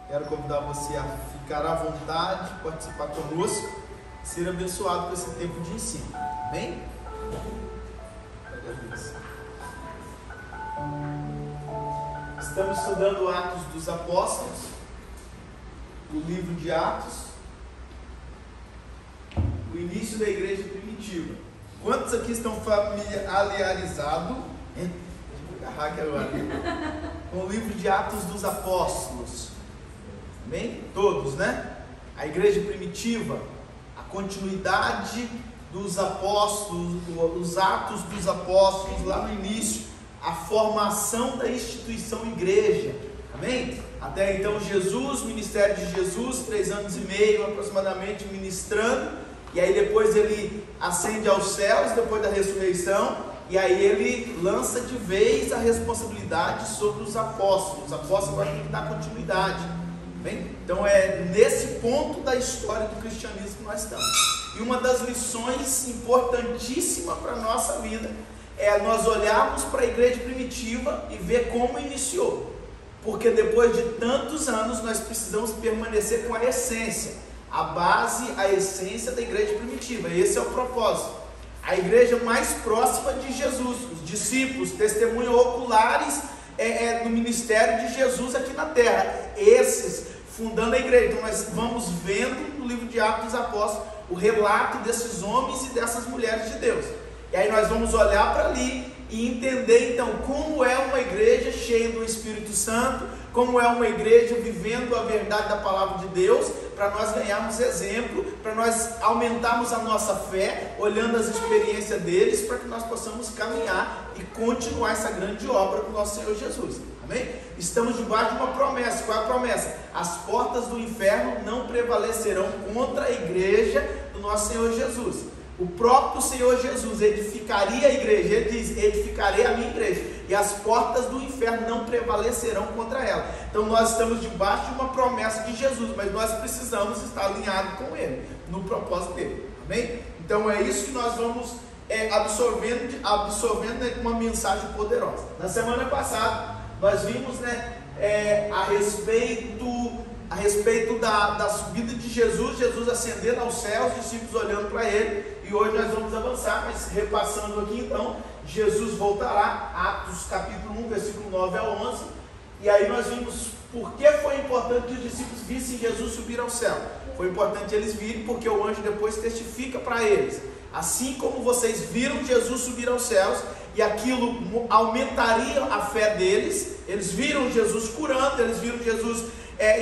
Quero convidar você a ficar à vontade, participar conosco, ser abençoado com esse tempo de ensino. Amém? Estamos estudando Atos dos Apóstolos, o livro de Atos, o início da igreja primitiva. Quantos aqui estão familiarizados com o livro de Atos dos Apóstolos? Amém? Todos, né? A igreja primitiva, a continuidade dos apóstolos, os atos dos apóstolos lá no início, a formação da instituição igreja. Amém? Até então Jesus, ministério de Jesus, 3 anos e meio aproximadamente ministrando, e aí depois ele ascende aos céus, depois da ressurreição, e aí ele lança de vez a responsabilidade sobre os apóstolos. Os apóstolos agora têm que dar continuidade. Bem? Então é nesse ponto da história do cristianismo que nós estamos. E uma das lições importantíssimas para a nossa vida é nós olharmos para a igreja primitiva e ver como iniciou. Porque depois de tantos anos nós precisamos permanecer com a essência, a base, a essência da igreja primitiva. Esse é o propósito. A igreja mais próxima de Jesus, os discípulos, testemunhas oculares no ministério de Jesus aqui na terra. Esses fundando a igreja. Então nós vamos vendo no livro de Atos dos Apóstolos o relato desses homens e dessas mulheres de Deus. E aí nós vamos olhar para ali e entender então como é uma igreja cheia do Espírito Santo, como é uma igreja vivendo a verdade da palavra de Deus, para nós ganharmos exemplo, para nós aumentarmos a nossa fé, olhando as experiências deles, para que nós possamos caminhar e continuar essa grande obra do nosso Senhor Jesus. Amém? Estamos debaixo de uma promessa. Qual é a promessa? As portas do inferno não prevalecerão contra a igreja do nosso Senhor Jesus. O próprio Senhor Jesus edificaria a igreja. Ele diz: edificarei a minha igreja, e as portas do inferno não prevalecerão contra ela. Então nós estamos debaixo de uma promessa de Jesus, mas nós precisamos estar alinhados com Ele, no propósito dele. Amém? Então é isso que nós vamos absorvendo uma mensagem poderosa. Na semana passada nós vimos a respeito da subida de Jesus, Jesus ascendendo aos céus, os discípulos olhando para ele, e hoje nós vamos avançar, mas repassando aqui então, Jesus voltará, Atos capítulo 1, versículo 9 a 11, e aí nós vimos por que foi importante que os discípulos vissem Jesus subir ao céu. Foi importante eles virem porque o anjo depois testifica para eles: assim como vocês viram Jesus subir aos céus, e aquilo aumentaria a fé deles. Eles viram Jesus curando, eles viram Jesus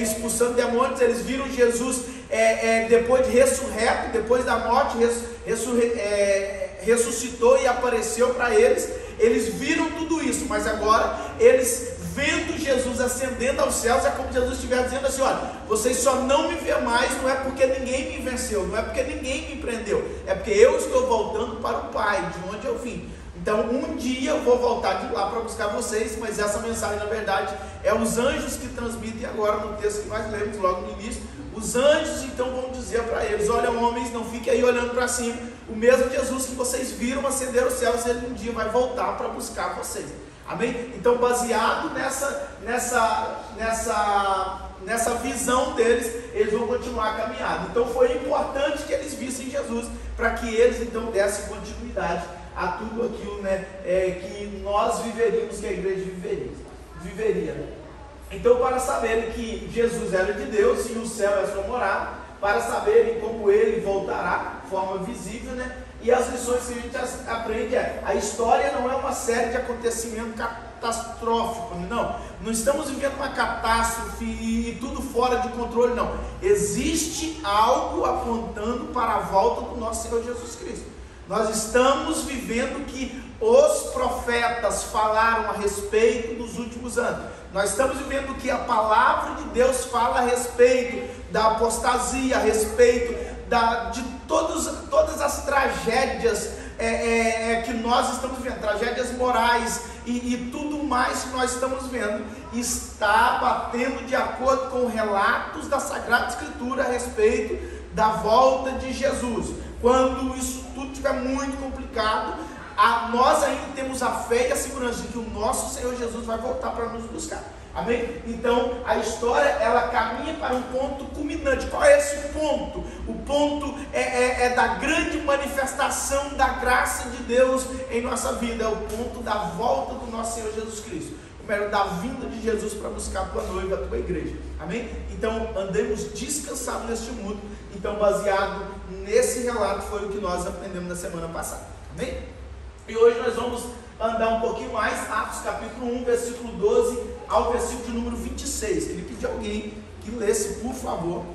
expulsando demônios, eles viram Jesus depois de ressurreto, depois da morte, ressuscitou e apareceu para eles. Eles viram tudo isso, mas agora eles vendo Jesus ascendendo aos céus, é como se Jesus estivesse dizendo assim: olha, vocês só não me vê mais, não é porque ninguém me venceu, não é porque ninguém me prendeu, é porque eu estou voltando para o Pai, de onde eu vim. Então um dia eu vou voltar de lá para buscar vocês, mas essa mensagem na verdade é os anjos que transmitem agora no texto que nós lemos logo no início. Os anjos então vão dizer para eles: olha, homens, não fiquem aí olhando para cima, o mesmo Jesus que vocês viram ascender aos céus, ele um dia vai voltar para buscar vocês. Amém? Então, baseado nessa visão deles, eles vão continuar a caminhada. Então foi importante que eles vissem Jesus, para que eles então dessem continuidade a tudo aquilo que nós viveríamos, que a igreja viveria. Então, para saberem que Jesus era de Deus e o céu é a sua morada, para saberem como ele voltará de forma visível, e as lições que a gente aprende a história não é uma série de acontecimentos catastróficos, não estamos vivendo uma catástrofe e tudo fora de controle, não. Existe algo apontando para a volta do nosso Senhor Jesus Cristo. Nós estamos vivendo que os profetas falaram a respeito dos últimos anos. Nós estamos vivendo que a palavra de Deus fala a respeito da apostasia, a respeito de todas as tragédias que nós estamos vendo, tragédias morais e tudo mais que nós estamos vendo, está batendo de acordo com relatos da Sagrada Escritura a respeito da volta de Jesus. Quando isso tudo estiver muito complicado, nós ainda temos a fé e a segurança de que o nosso Senhor Jesus vai voltar para nos buscar. Amém? Então a história ela caminha para um ponto culminante. Qual é esse ponto? O ponto é da grande manifestação da graça de Deus em nossa vida. É o ponto da volta do nosso Senhor Jesus Cristo. O melhor, da vinda de Jesus para buscar a tua noiva, a tua igreja. Amém? Então andemos descansados neste mundo. Então, baseado nesse relato, foi o que nós aprendemos na semana passada. Amém? E hoje nós vamos andar um pouquinho mais, Atos capítulo 1, versículo 12 ao versículo de número 26. Queria pedir alguém que lesse, por favor,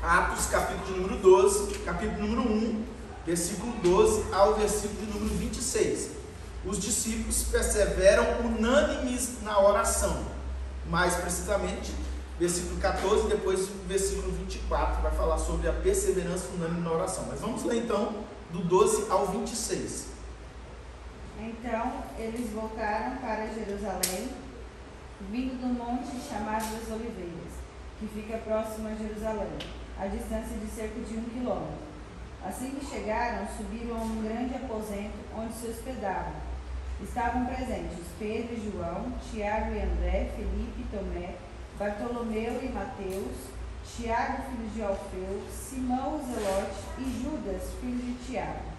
Atos capítulo de número 12, capítulo número 1, versículo 12 ao versículo de número 26. Os discípulos perseveram unânimes na oração, mais precisamente versículo 14, depois versículo 24, vai falar sobre a perseverança unânime na oração. Mas vamos ler então do 12 ao 26. Então eles voltaram para Jerusalém, vindo do monte chamado das Oliveiras, que fica próximo a Jerusalém, a distância de cerca de 1 quilômetro. Assim que chegaram, subiram a um grande aposento onde se hospedavam. Estavam presentes Pedro e João, Tiago e André, Felipe e Tomé, Bartolomeu e Mateus, Tiago, filho de Alfeu, Simão o Zelote e Judas, filho de Tiago.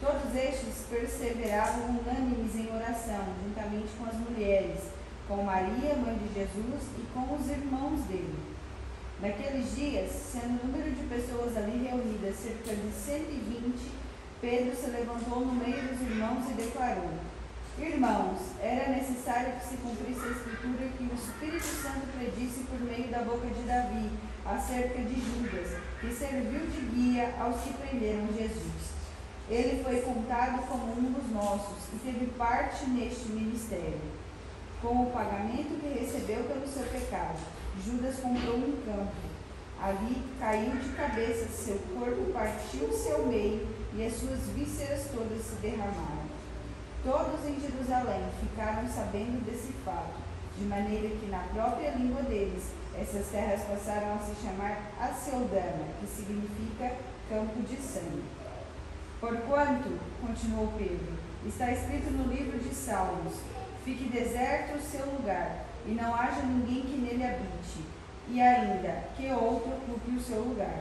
Todos estes perseveravam unânimes em oração, juntamente com as mulheres, com Maria, mãe de Jesus, e com os irmãos dele. Naqueles dias, sendo o número de pessoas ali reunidas cerca de 120, Pedro se levantou no meio dos irmãos e declarou: Irmãos, era necessário que se cumprisse a escritura que o Espírito Santo predisse por meio da boca de Davi, acerca de Judas, que serviu de guia aos que prenderam Jesus. Ele foi contado como um dos nossos e teve parte neste ministério. Com o pagamento que recebeu pelo seu pecado, Judas comprou um campo. Ali caiu de cabeça, seu corpo partiu seu meio e as suas vísceras todas se derramaram. Todos em Jerusalém ficaram sabendo desse fato, de maneira que na própria língua deles, essas terras passaram a se chamar Aceldama, que significa campo de sangue. Porquanto, continuou Pedro, está escrito no livro de Salmos: fique deserto o seu lugar, e não haja ninguém que nele habite, e ainda, que outro ocupe o seu lugar.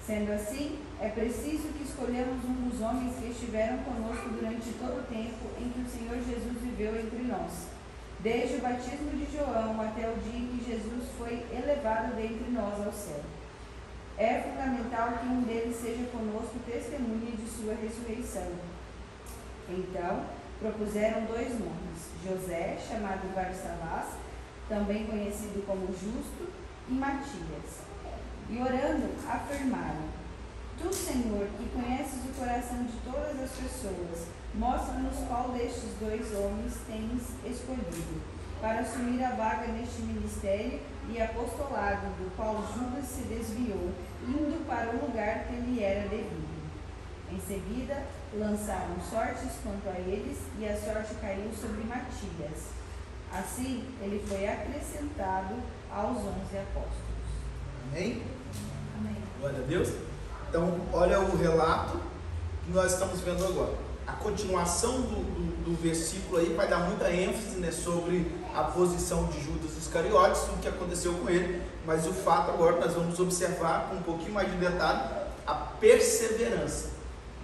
Sendo assim, é preciso que escolhamos um dos homens que estiveram conosco durante todo o tempo em que o Senhor Jesus viveu entre nós, desde o batismo de João até o dia em que Jesus foi elevado dentre nós ao céu. É fundamental que um deles seja conosco testemunha de sua ressurreição. Então, propuseram 2 nomes, José, chamado Barsabás, também conhecido como Justo, e Matias. E orando, afirmaram: Tu, Senhor, que conheces o coração de todas as pessoas, mostra-nos qual destes 2 homens tens escolhido, para assumir a vaga neste ministério e apostolado, do qual Judas se desviou, indo para o lugar que lhe era devido. Em seguida, lançaram sortes quanto a eles, e a sorte caiu sobre Matias. Assim, ele foi acrescentado aos 11 apóstolos. Amém? Amém. Glória a Deus. Então, olha o relato que nós estamos vendo agora. A continuação do versículo aí vai dar muita ênfase, né, sobre a posição de Judas Iscariotes, o que aconteceu com ele, mas o fato agora nós vamos observar com um pouquinho mais de detalhe a perseverança.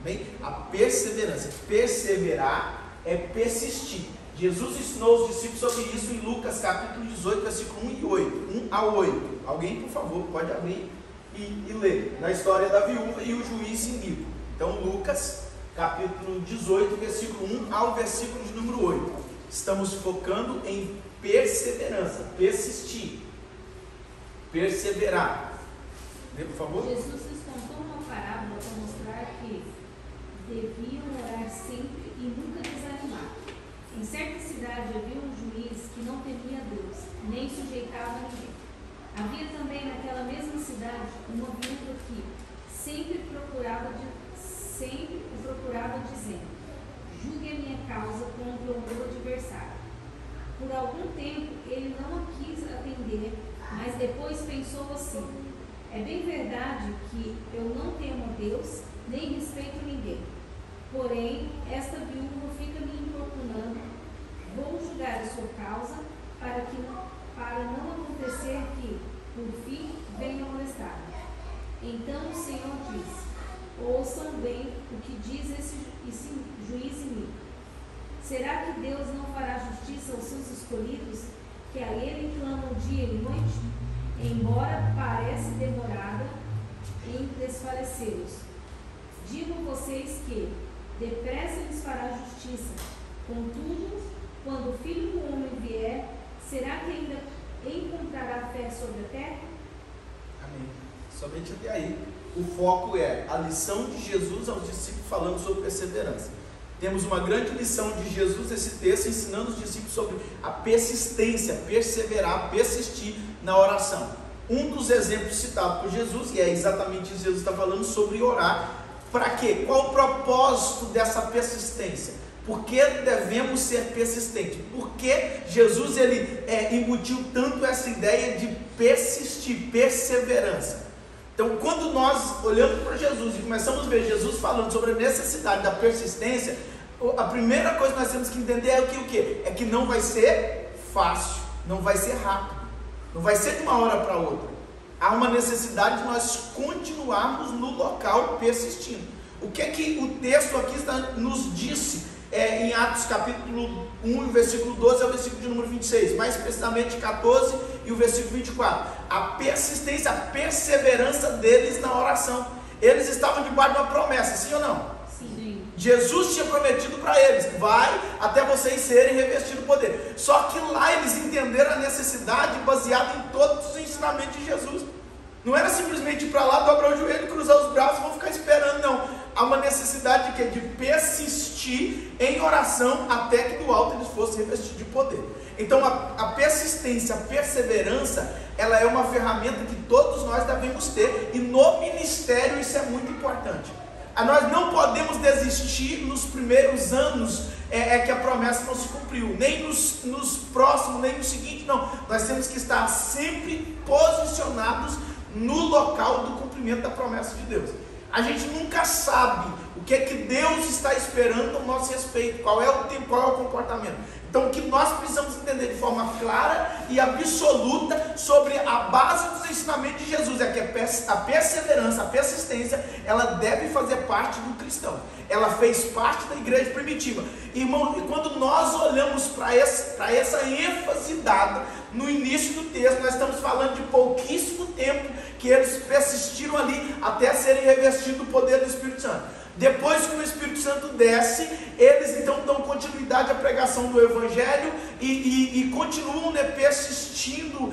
Amém? A perseverança. Perseverar é persistir. Jesus ensinou os discípulos sobre isso em Lucas capítulo 18, versículo 1 ao 8. Alguém, por favor, pode abrir e ler. Na história da viúva e o juiz iníquo. Então, Lucas capítulo 18, versículo 1 ao versículo de número 8. Estamos focando em perseverança, persistir, perseverar. Lê, por favor. Jesus lhes contou uma parábola para mostrar que deviam orar sempre e nunca desanimar. Em certa cidade havia um juiz que não temia Deus, nem sujeitava a ninguém. Havia também naquela mesma cidade uma viúva que sempre o procurava dizendo: julgue a minha causa contra o meu adversário. Por algum tempo ele não a quis atender, mas depois pensou assim: é bem verdade que eu não temo a Deus, nem respeito ninguém. Porém, esta viúva fica me importunando. Vou julgar a sua causa para não acontecer que, por fim, venha molestar. Então o Senhor disse: ouçam bem o que diz esse juiz iníquo. Será que Deus não fará justiça aos seus escolhidos, que a Ele clamam dia e noite? Embora pareça demorada em desfalecê-los, digo a vocês que depressa lhes fará justiça. Contudo, quando o Filho do Homem vier, será que ainda encontrará fé sobre a terra? Amém. Somente até aí. O foco é a lição de Jesus aos discípulos falando sobre perseverança. Temos uma grande lição de Jesus nesse texto, ensinando os discípulos sobre a persistência, perseverar, persistir na oração. Um dos exemplos citados por Jesus, e é exatamente isso que Jesus está falando, sobre orar. Para quê? Qual o propósito dessa persistência? Por que devemos ser persistentes? Por que Jesus embutiu tanto essa ideia de persistir, perseverança? Então, quando nós olhamos para Jesus e começamos a ver Jesus falando sobre a necessidade da persistência, a primeira coisa que nós temos que entender é o quê? É que não vai ser fácil, não vai ser rápido, não vai ser de uma hora para outra. Há uma necessidade de nós continuarmos no local persistindo. O que é que o texto aqui nos disse em Atos capítulo 1, versículo 12 ao versículo de número 26, mais precisamente 14 e o versículo 24, a persistência, a perseverança deles na oração. Eles estavam debaixo de uma promessa, sim ou não? Sim. Jesus tinha prometido para eles: vai até vocês serem revestidos do poder. Só que lá eles entenderam a necessidade baseada em todos os ensinamentos de Jesus. Não era simplesmente ir para lá, dobrar o joelho, cruzar os braços e vão ficar esperando, não. Há uma necessidade de quê? De persistir em oração até que do alto eles fossem revestidos de poder. Então a persistência, a perseverança, ela é uma ferramenta que todos nós devemos ter, e no ministério isso é muito importante. Nós não podemos desistir nos primeiros anos que a promessa não se cumpriu, nem nos próximos, nem no seguinte, não. Nós temos que estar sempre posicionados no local do cumprimento da promessa de Deus. A gente nunca sabe o que é que Deus está esperando ao nosso respeito, qual é o tempo, qual é o comportamento. Então o que nós precisamos entender de forma clara e absoluta sobre a base dos ensinamentos de Jesus é que a perseverança, a persistência, ela deve fazer parte do cristão. Ela fez parte da igreja primitiva. Irmão, e quando nós olhamos para essa ênfase dada no início do texto, nós estamos falando de pouquíssimo tempo que eles persistiram ali até serem revestidos do poder do Espírito Santo. Depois que o Espírito Santo desce, eles então dão continuidade à pregação do Evangelho e continuam persistindo,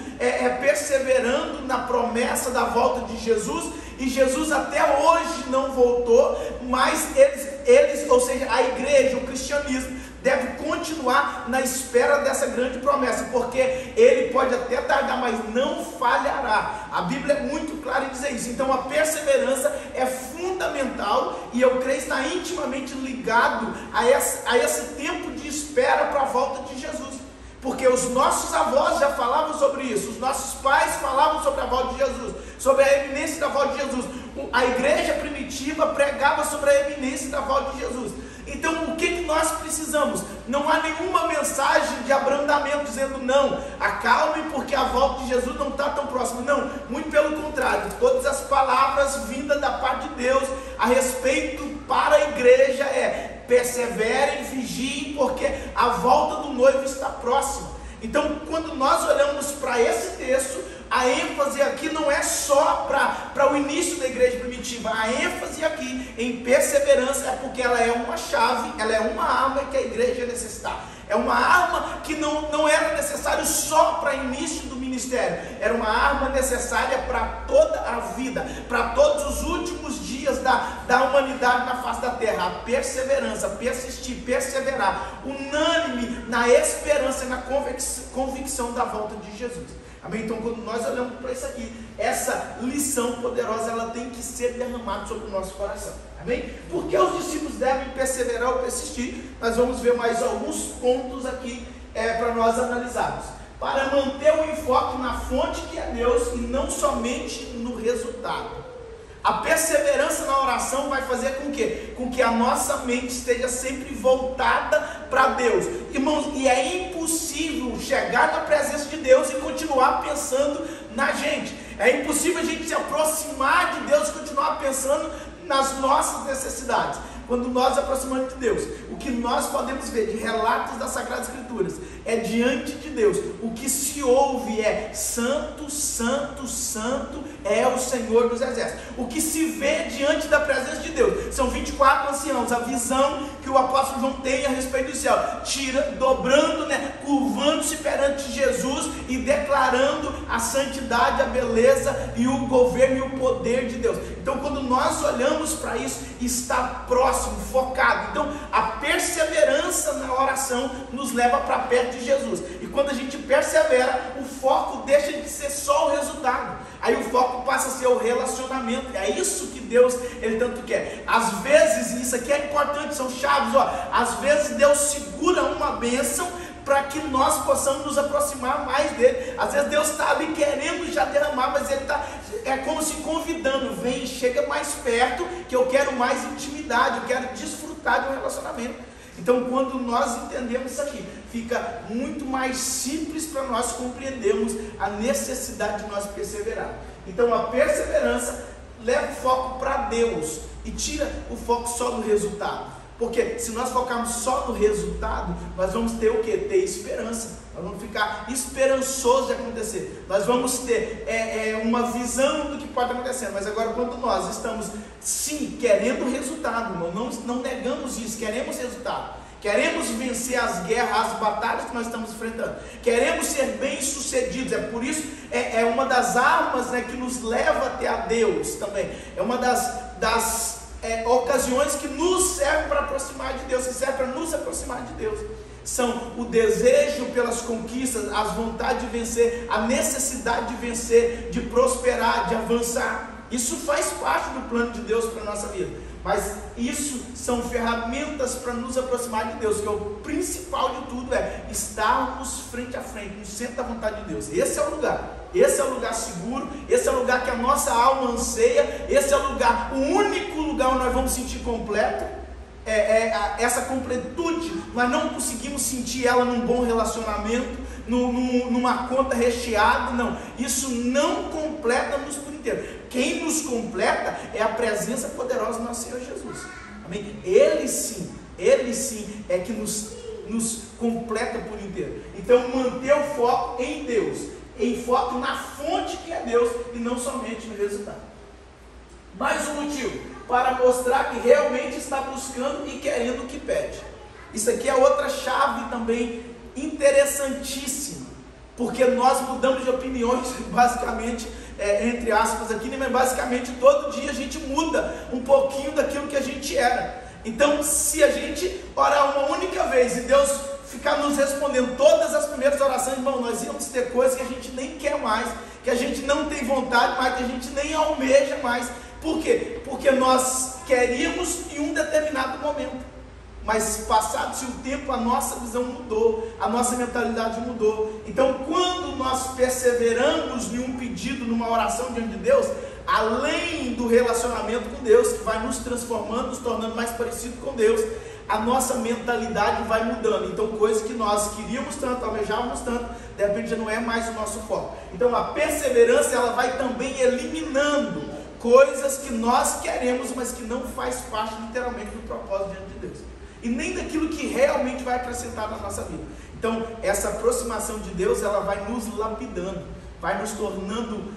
perseverando na promessa da volta de Jesus. E Jesus até hoje não voltou, mas eles, ou seja, a igreja, o cristianismo, deve continuar na espera dessa grande promessa, porque ele pode até tardar, mas não falhará. A Bíblia é muito clara em dizer isso. Então a perseverança é fundamental, e eu creio estar intimamente ligado a esse tempo de espera para a volta de Jesus. Porque os nossos avós já falavam sobre isso, os nossos pais falavam sobre a volta de Jesus, sobre a iminência da volta de Jesus. A igreja primitiva pregava sobre a iminência da volta de Jesus. Então o que nós precisamos? Não há nenhuma mensagem de abrandamento dizendo não, acalme porque a volta de Jesus não está tão próxima. Não, muito pelo contrário, todas as palavras vindas da parte de Deus a respeito para a igreja perseverem, vigiem, porque a volta do noivo está próxima. Então quando nós olhamos para esse texto, a ênfase aqui não é só para o início da igreja primitiva. A ênfase aqui em perseverança é porque ela é uma chave, ela é uma arma que a igreja necessita. É uma arma que não era necessário só para início do ministério, era uma arma necessária para toda a vida, para todos os últimos dias da humanidade na face da terra. A perseverança, persistir, perseverar, unânime na esperança e na convicção da volta de Jesus. Amém? Então quando nós olhamos para isso aqui, essa lição poderosa, ela tem que ser derramada sobre o nosso coração. Amém? Por que os discípulos devem perseverar ou persistir? Nós vamos ver mais alguns pontos aqui para nós analisarmos. Para manter o enfoque na fonte que é Deus e não somente no resultado. A perseverança na oração vai fazer com que a nossa mente esteja sempre voltada para Deus. Irmãos, e é impossível chegar na presença de Deus e continuar pensando na gente. É impossível a gente se aproximar de Deus e continuar pensando nas nossas necessidades. Quando nós aproximamos de Deus, o que nós podemos ver de relatos das Sagradas Escrituras é diante de Deus, o que se ouve é santo, santo, santo é o Senhor dos Exércitos. O que se vê diante da presença de Deus são 24 anciãos, a visão que o apóstolo João tem a respeito do céu, dobrando, curvando-se perante Jesus e declarando a santidade, a beleza e o governo e o poder de Deus. Então, quando nós olhamos para isso, está próximo, focado. Então, a perseverança na oração nos leva para perto de Jesus. E quando a gente persevera, o foco deixa de ser só o resultado. Aí o foco passa a ser o relacionamento. É isso que Deus, Ele tanto quer. Às vezes, e isso aqui é importante, são chaves, às vezes Deus segura uma bênção para que nós possamos nos aproximar mais dele. Às vezes Deus está ali querendo já derramar, mas Ele está, é como se convidando, vem, chega mais perto, que eu quero mais intimidade, eu quero desfrutar de um relacionamento. Então, quando nós entendemos isso aqui, fica muito mais simples para nós compreendermos a necessidade de nós perseverar. Então, a perseverança leva o foco para Deus e tira o foco só no resultado. Porque se nós focarmos só no resultado, nós vamos ter o quê? Ter esperança. Nós vamos ficar esperançosos de acontecer. Nós vamos ter uma visão do que pode acontecer. Mas agora, quando nós estamos, sim, querendo resultado, não negamos isso, queremos resultado. Queremos vencer as guerras, as batalhas que nós estamos enfrentando. Queremos ser bem-sucedidos. É por isso, é uma das armas, que nos leva até a Deus também. É uma das ocasiões que nos servem para aproximar de Deus, que servem para nos aproximar de Deus. São o desejo pelas conquistas, as vontades de vencer, a necessidade de vencer, de prosperar, de avançar. Isso faz parte do plano de Deus para a nossa vida. Mas isso são ferramentas para nos aproximar de Deus, que é o principal de tudo, é estarmos frente a frente, no centro da vontade de Deus. Esse é o lugar. Esse é o lugar seguro, esse é o lugar que a nossa alma anseia, esse é o lugar, o único lugar onde nós vamos sentir completo, essa completude. Nós não conseguimos sentir ela num bom relacionamento, numa conta recheada, não. Isso não completa-nos por inteiro. Quem nos completa é a presença poderosa do nosso Senhor Jesus. Amém? Ele sim é que nos completa por inteiro. Então, manter o foco em Deus, em foco na fonte que é Deus e não somente no resultado. Mais um motivo para mostrar que realmente está buscando e querendo o que pede. Isso aqui é outra chave também interessantíssima, porque nós mudamos de opiniões basicamente, entre aspas aqui, mas basicamente todo dia a gente muda um pouquinho daquilo que a gente era. Então, se a gente orar uma única vez e Deus ficar nos respondendo todas as primeiras orações, irmão, nós íamos ter coisas que a gente nem quer mais, que a gente não tem vontade mais, que a gente nem almeja mais. Por quê? Porque nós queríamos em um determinado momento, mas passado-se o tempo, a nossa visão mudou, a nossa mentalidade mudou. Então, quando nós perseveramos em um pedido, numa oração diante de Deus, além do relacionamento com Deus, que vai nos transformando, nos tornando mais parecido com Deus, a nossa mentalidade vai mudando. Então, coisas que nós queríamos tanto, almejávamos tanto, de repente já não é mais o nosso foco. Então, a perseverança, ela vai também eliminando coisas que nós queremos, mas que não faz parte literalmente do propósito diante de Deus, e nem daquilo que realmente vai acrescentar na nossa vida. Então, essa aproximação de Deus, ela vai nos lapidando, vai nos tornando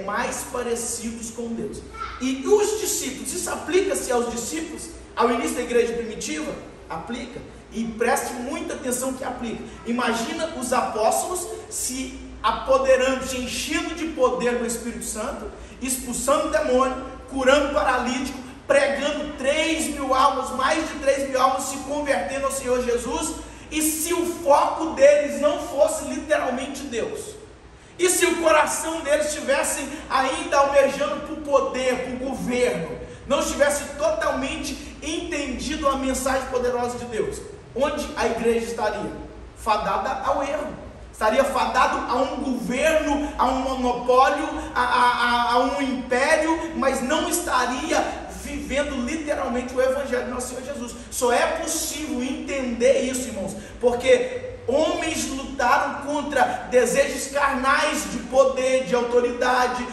mais parecidos com Deus. E os discípulos, isso aplica-se aos discípulos, ao início da igreja primitiva? Aplica, e preste muita atenção que aplica. Imagina os apóstolos se apoderando, se enchendo de poder do Espírito Santo, expulsando demônio, curando paralítico, pregando 3.000 almas, mais de 3.000 almas se convertendo ao Senhor Jesus. E se o foco deles não fosse literalmente Deus, e se o coração deles estivesse ainda almejando por poder, por governo, não estivesse totalmente entendido a mensagem poderosa de Deus, onde a igreja estaria? Fadada ao erro, estaria fadado a um governo, a um monopólio, a um império, mas não estaria vivendo literalmente o Evangelho do nosso Senhor Jesus. Só é possível entender isso, irmãos, porque homens lutaram contra desejos carnais de poder, de autoridade,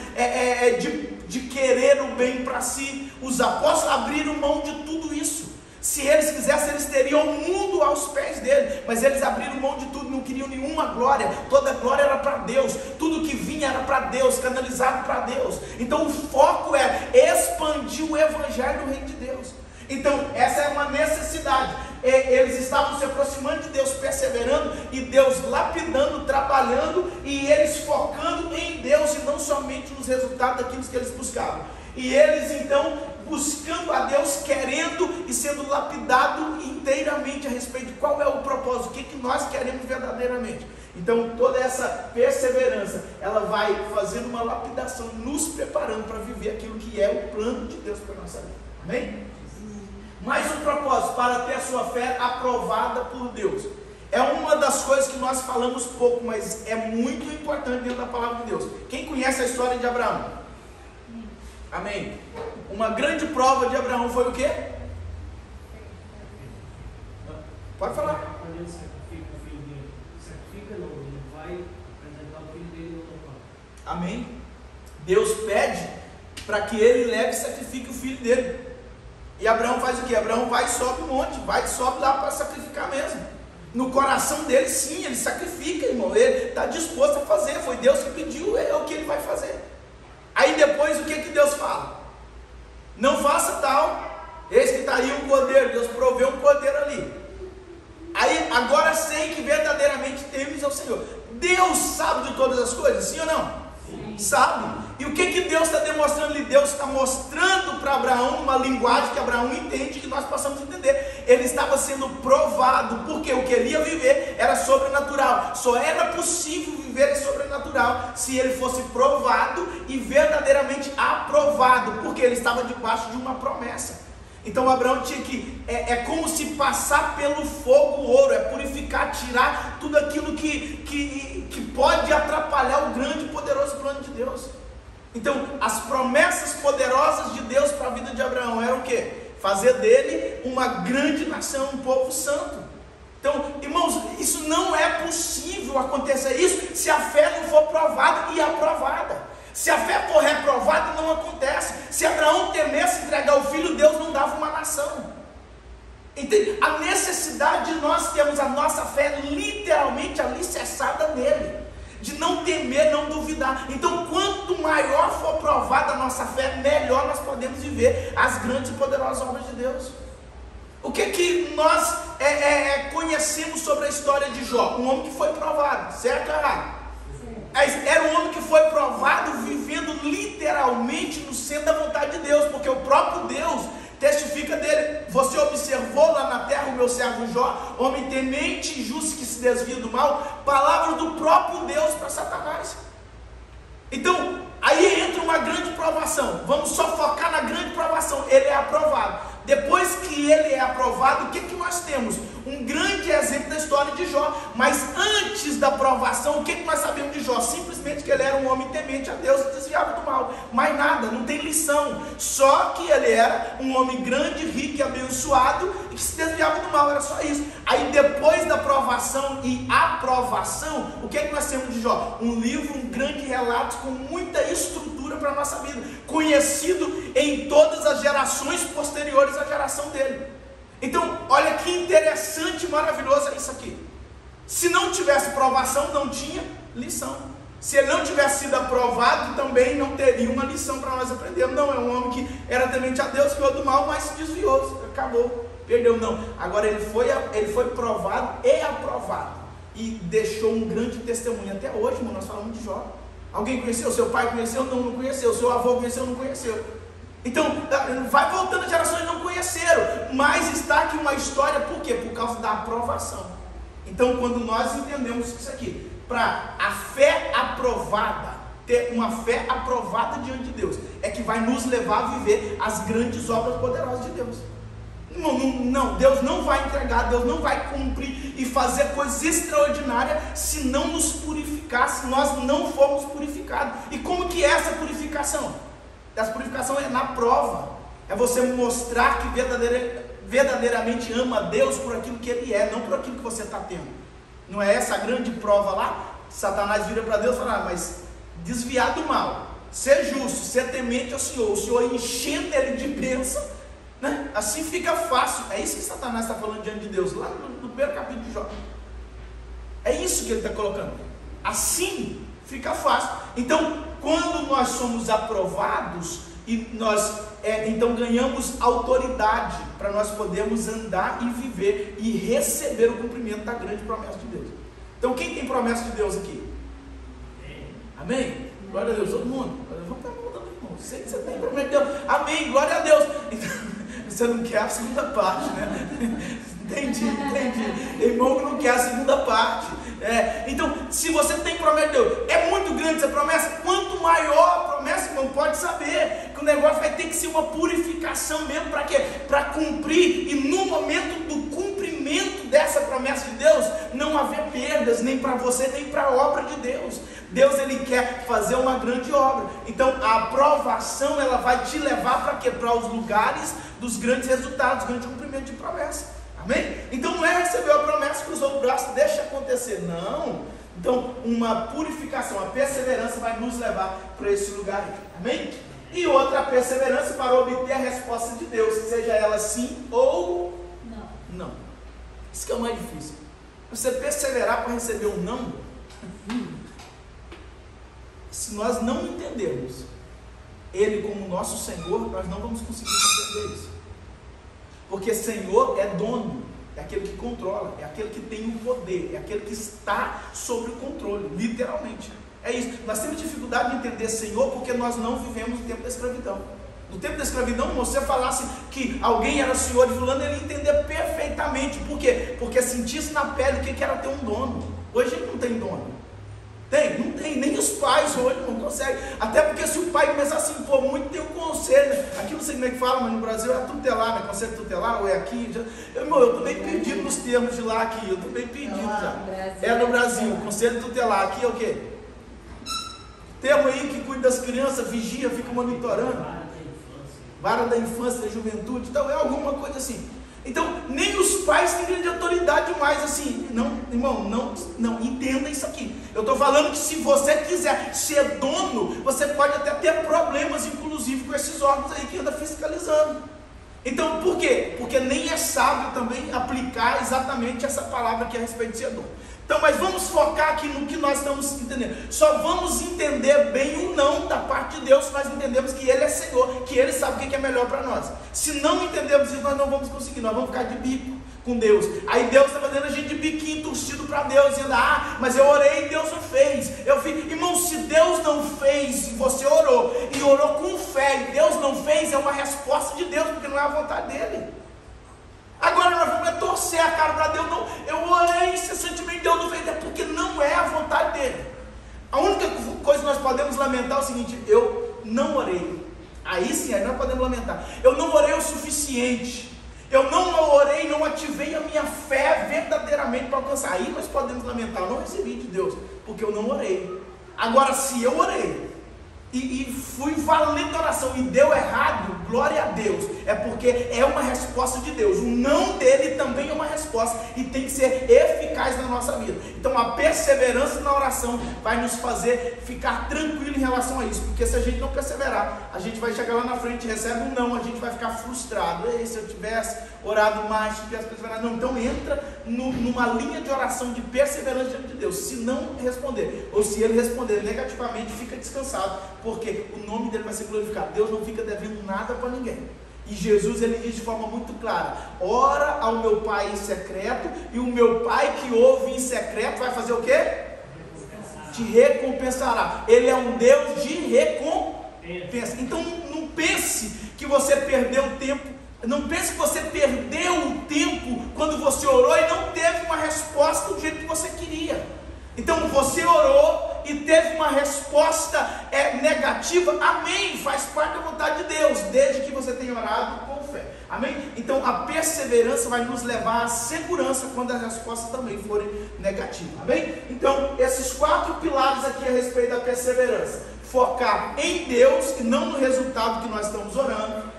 de querer o bem para si. Os apóstolos abriram mão de tudo isso. Se eles quisessem, eles teriam o mundo aos pés dele, mas eles abriram mão de tudo, não queriam nenhuma glória. Toda a glória era para Deus, tudo que vinha era para Deus, canalizado para Deus. Então o foco era expandir o Evangelho do Reino de Deus. Então essa é uma necessidade. Eles estavam se aproximando de Deus, perseverando, e Deus lapidando, trabalhando, e eles focando em Deus e não somente nos resultados daquilo que eles buscavam. E eles então buscando a Deus, querendo e sendo lapidado inteiramente a respeito de qual é o propósito, o que nós queremos verdadeiramente. Então toda essa perseverança, ela vai fazendo uma lapidação, nos preparando para viver aquilo que é o plano de Deus para a nossa vida. Amém? Mais um propósito, para ter a sua fé aprovada por Deus. É uma das coisas que nós falamos pouco, mas é muito importante dentro da palavra de Deus. Quem conhece a história de Abraão? Amém? Uma grande prova de Abraão foi o quê? Pode falar. Quando ele sacrifica o filho dele, sacrifica não, ele vai apresentar o filho dele no local. Amém? Deus pede para que ele leve e sacrifique o filho dele. E Abraão faz o quê? Abraão vai e sobe o monte, vai e sobe lá para sacrificar mesmo. No coração dele, sim, ele sacrifica, irmão. Ele está disposto a fazer. Foi Deus que pediu, é o que ele vai fazer. Aí depois o que Deus fala? Não faça tal, eis que está aí um cordeiro. Deus proveu um cordeiro ali. Aí agora sei que verdadeiramente temes ao Senhor. Deus sabe de todas as coisas, sim ou não? Sim. Sabe? E o que Deus está demonstrando ali? Deus está mostrando para Abraão uma linguagem que Abraão entende, que nós possamos entender. Ele estava sendo provado, porque o que ele ia viver era sobrenatural. Só era possível viver sobrenatural se ele fosse provado e verdadeiramente aprovado, porque ele estava debaixo de uma promessa. Então Abraão tinha que, é como se passar pelo fogo o ouro, é purificar, tirar tudo aquilo que pode atrapalhar o grande e poderoso plano de Deus. Então as promessas poderosas de Deus para a vida de Abraão eram o quê? Fazer dele uma grande nação, um povo santo. Então, irmãos, isso não é possível acontecer isso se a fé não for provada e aprovada. Se a fé for reprovada, não acontece. Se Abraão temesse entregar o filho, Deus não dava uma nação. Entende? A necessidade de nós termos a nossa fé literalmente alicerçada nele, de não temer, não duvidar. Então, quanto maior for provada a nossa fé, melhor nós podemos viver as grandes e poderosas obras de Deus. O que nós conhecemos sobre a história de Jó? Um homem que foi provado, certo ou errado? Era um homem que foi provado vivendo literalmente no centro da vontade de Deus, porque o próprio Deus testifica dele. Você observou lá na terra o meu servo Jó, homem temente e justo que se desvia do mal, palavras do próprio Deus para Satanás. Então, aí entra uma grande provação. Vamos só focar na grande provação. Ele é aprovado. Depois que ele é aprovado, o que nós temos? Um grande exemplo da história de Jó. Mas antes da aprovação, o que nós sabemos de Jó? Simplesmente que ele era um homem temente a Deus e desviava do mal. Mais nada, não tem lição. Só que ele era um homem grande, rico e abençoado e que se desviava do mal, era só isso. Aí depois da aprovação e aprovação, o que nós temos de Jó? Um livro, um grande relato com muita estrutura para a nossa vida, conhecido em todas as gerações posteriores à geração dele. Então, olha que interessante e maravilhoso é isso aqui. Se não tivesse provação, não tinha lição. Se ele não tivesse sido aprovado, também não teria uma lição para nós aprendermos. Não, é um homem que era temente a Deus, ficou do mal, mas se desviou, acabou, perdeu. Não, agora ele foi provado e aprovado, e deixou um grande testemunho. Até hoje, irmão, nós falamos de Jó. Alguém conheceu? Seu pai conheceu? Não conheceu. Seu avô conheceu? Não conheceu. Então, vai voltando, gerações não conheceram, mas está aqui uma história, por quê? Por causa da aprovação. Então, quando nós entendemos isso aqui, para a fé aprovada, ter uma fé aprovada diante de Deus, é que vai nos levar a viver as grandes obras poderosas de Deus. Não, Deus não vai entregar, Deus não vai cumprir e fazer coisas extraordinárias se não nos purificar, se nós não formos purificados. E como que é essa purificação? Essa purificação é na prova. É você mostrar que verdadeiramente ama a Deus por aquilo que Ele é, não por aquilo que você está tendo. Não é essa a grande prova lá? Satanás vira para Deus e fala: mas desviar do mal, ser justo, ser temente ao Senhor, o Senhor enchendo ele de bênção, né? Assim fica fácil. É isso que Satanás está falando diante de Deus, lá no primeiro capítulo de Jó. É isso que ele está colocando. Assim fica fácil. Então, quando nós somos aprovados e nós então ganhamos autoridade para nós podermos andar e viver e receber o cumprimento da grande promessa de Deus. Então, quem tem promessa de Deus aqui? Amém? Glória a Deus, todo mundo. Vamos para a mão, irmão. Sei que você tem promessa de Deus. Amém, glória a Deus. Então, você não quer a segunda parte, né? Entendi. Irmão que não quer a segunda parte. Então, se você tem promessa de Deus, é muito grande essa promessa. Quanto maior a promessa, irmão, pode saber que o negócio vai ter que ser uma purificação mesmo. Para quê? Para cumprir. E no momento do cumprimento dessa promessa de Deus, não haver perdas, nem para você, nem para a obra de Deus. Deus, Ele quer fazer uma grande obra. Então, a aprovação, ela vai te levar para quê? Para os lugares dos grandes resultados, grande cumprimento de promessa. Amém? Então não é receber a promessa, cruzou o braço, deixa acontecer. Não. Então, uma purificação, a perseverança vai nos levar para esse lugar aí. Amém? E outra, a perseverança para obter a resposta de Deus, seja ela sim ou não. Isso que é o mais difícil. Você perseverar para receber um não. Se nós não entendermos Ele como nosso Senhor, nós não vamos conseguir compreender isso. Porque Senhor é dono, é aquele que controla, é aquele que tem o poder, é aquele que está sob o controle, literalmente. É isso. Nós temos dificuldade de entender Senhor porque nós não vivemos o tempo da escravidão. No tempo da escravidão, se você falasse que alguém era senhor de fulano, ele ia entender perfeitamente. Por quê? Porque sentisse na pele o que era ter um dono. Hoje ele não tem dono. Não tem, nem os pais hoje não conseguem. Até porque se o pai começar a se impor muito, tem um conselho, né? Aqui não sei como é que fala, mas no Brasil é tutelar, né? Conselho tutelar, ou é aqui. Eu estou meio perdido nos termos de lá aqui, eu estou meio perdido já. É no Brasil, conselho tutelar, aqui é o quê? Termo aí que cuida das crianças, vigia, fica monitorando. Vara da infância, da juventude, então é alguma coisa assim. Então, nem os pais têm grande autoridade mais, assim, não, irmão, não, entenda isso aqui. Eu estou falando que se você quiser ser dono, você pode até ter problemas, inclusive, com esses órgãos aí que anda fiscalizando. Então, por quê? Porque nem é sábio também aplicar exatamente essa palavra aqui a respeito de ser dono. Então, mas vamos focar aqui no que nós estamos entendendo. Só vamos entender bem o não da parte de Deus se nós entendemos que Ele é Senhor, que Ele sabe o que é melhor para nós. Se não entendemos isso, nós não vamos conseguir, nós vamos ficar de bico com Deus. Aí Deus está fazendo a gente de biquinho torcido para Deus, dizendo: mas eu orei e Deus não fez. Irmão, se Deus não fez e você orou, e orou com fé, e Deus não fez, é uma resposta de Deus, porque não é a vontade dEle. Agora nós vamos torcer a cara para Deus. Não, eu orei incessantemente, Deus não fez, é porque não é a vontade dEle. A única coisa que nós podemos lamentar é o seguinte: eu não orei. Aí sim, aí nós podemos lamentar. Eu não orei o suficiente. Eu não orei, não ativei a minha fé verdadeiramente para alcançar. Aí nós podemos lamentar: eu não recebi de Deus, porque eu não orei. Agora, se eu orei e fui valendo a oração e deu errado, glória a Deus, é porque é uma resposta de Deus. O não dele também é uma resposta e tem que ser eficaz na nossa vida. Então a perseverança na oração vai nos fazer ficar tranquilo em relação a isso, porque se a gente não perseverar, a gente vai chegar lá na frente, recebe um não, a gente vai ficar frustrado. E se eu tivesse orado mais, se tivesse perseverado, não. Então entra numa linha de oração de perseverança diante de Deus. Se não responder, ou se ele responder negativamente, fica descansado, porque o nome dele vai ser glorificado. Deus não fica devendo nada para ninguém. E Jesus, ele diz de forma muito clara: ora ao meu Pai em secreto, e o meu Pai que ouve em secreto vai fazer o quê? Te recompensará. Ele é um Deus de recompensa. Então não pense que você perdeu tempo. Não pense que você perdeu o tempo quando você orou e não teve uma resposta do jeito que você queria. Então você orou e teve uma resposta negativa, amém, faz parte da vontade de Deus, desde que você tenha orado com fé, amém? Então a perseverança vai nos levar à segurança quando as respostas também forem negativas, amém? Então esses 4 pilares aqui a respeito da perseverança: focar em Deus e não no resultado que nós estamos orando,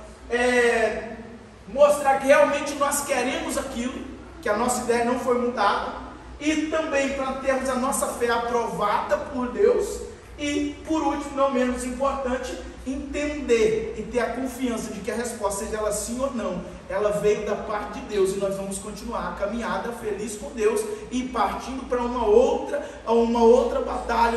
mostrar que realmente nós queremos aquilo, que a nossa ideia não foi mudada, e também para termos a nossa fé aprovada por Deus, e por último, não menos importante, entender e ter a confiança de que a resposta, seja ela sim ou não, ela veio da parte de Deus, e nós vamos continuar a caminhada feliz com Deus e partindo para uma outra batalha,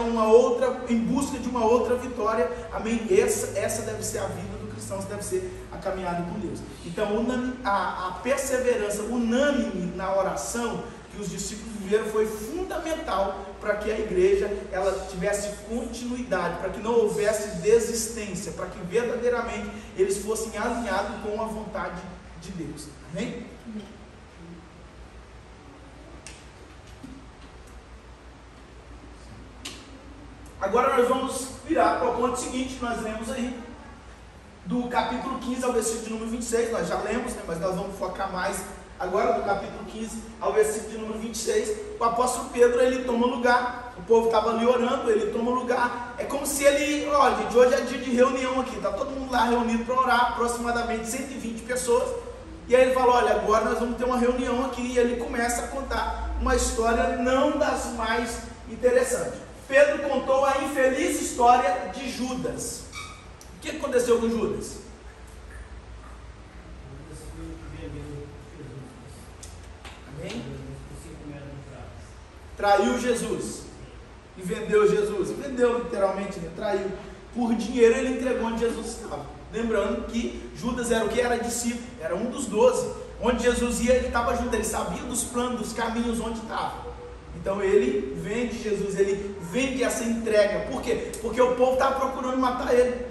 em busca de uma outra vitória. Amém? Essa deve ser a vida do cristão, essa deve ser a caminhada com Deus. Então a perseverança unânime na oração que os discípulos viveram foi fundamental para que a igreja ela tivesse continuidade, para que não houvesse desistência, para que verdadeiramente eles fossem alinhados com a vontade de Deus. Amém? Agora nós vamos virar para o ponto seguinte que nós lemos aí, do capítulo 15 ao versículo de número 26, nós já lemos, né, mas nós vamos focar mais agora do capítulo 15 ao versículo de número 26, o apóstolo Pedro, ele toma lugar, o povo estava ali orando, ele toma lugar, é como se ele, olha gente, hoje é dia de reunião aqui, está todo mundo lá reunido para orar, aproximadamente 120 pessoas, e aí ele fala, olha, agora nós vamos ter uma reunião aqui, e ele começa a contar uma história não das mais interessantes. Pedro contou a infeliz história de Judas. O que aconteceu com Judas? Amém? Traiu Jesus e vendeu Jesus. Vendeu literalmente, né? Traiu. Por dinheiro ele entregou onde Jesus estava. Lembrando que Judas era o que? Era discípulo, era um dos 12. Onde Jesus ia, ele estava junto, ele sabia dos planos, dos caminhos onde estava. Então ele vende Jesus, ele vende essa entrega. Por quê? Porque o povo estava procurando matar ele,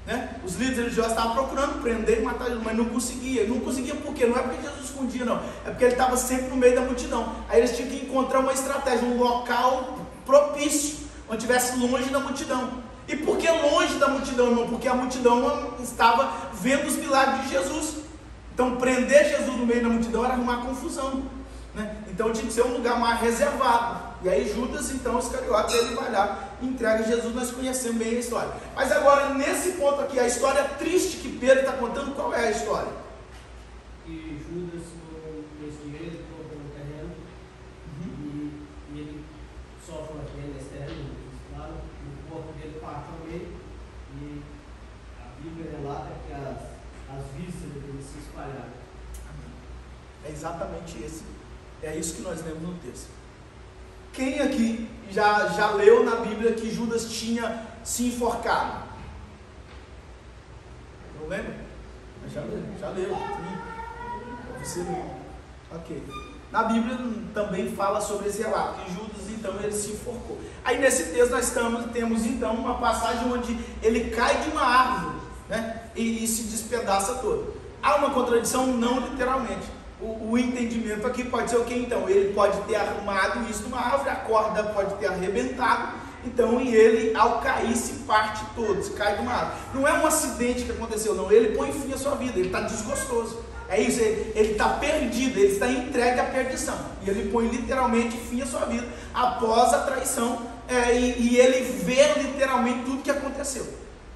né? Os líderes religiosos estavam procurando prender e matar ele, mas não conseguia. Não conseguia por quê? Não é porque Jesus escondia, não. É porque ele estava sempre no meio da multidão. Aí eles tinham que encontrar uma estratégia, um local propício, onde estivesse longe da multidão. E por que longe da multidão, irmão? Porque a multidão estava vendo os milagres de Jesus. Então prender Jesus no meio da multidão era arrumar confusão, né? Então tinha que ser um lugar mais reservado. E aí Judas, então, Iscariotes, ele vai lá e entrega Jesus. Nós conhecemos bem a história. Mas agora, nesse ponto aqui, a história triste que Pedro está contando, qual é a história? Que Judas não fez dinheiro, ele compra no terreno, e ele sofre uma queda nesse terreno, claro, o corpo dele parte ao meio, e a Bíblia relata que as vísceras dele se espalharam. É exatamente esse. É isso que nós lemos no texto. Quem aqui já leu na Bíblia que Judas tinha se enforcado? Não lembra? Já leu. Você leu. Ok. Na Bíblia também fala sobre esse relato, que Judas então ele se enforcou. Aí nesse texto nós temos então uma passagem onde ele cai de uma árvore, né, e se despedaça todo. Há uma contradição? Não literalmente. O entendimento aqui pode ser o que então? Ele pode ter arrumado isso numa árvore, a corda pode ter arrebentado, então e ele ao cair se parte todo, se cai de uma árvore. Não é um acidente que aconteceu, não, ele põe fim à sua vida, ele está desgostoso. É isso, ele está perdido, ele está entregue à perdição. E ele põe literalmente fim à sua vida após a traição, e ele vê literalmente tudo que aconteceu.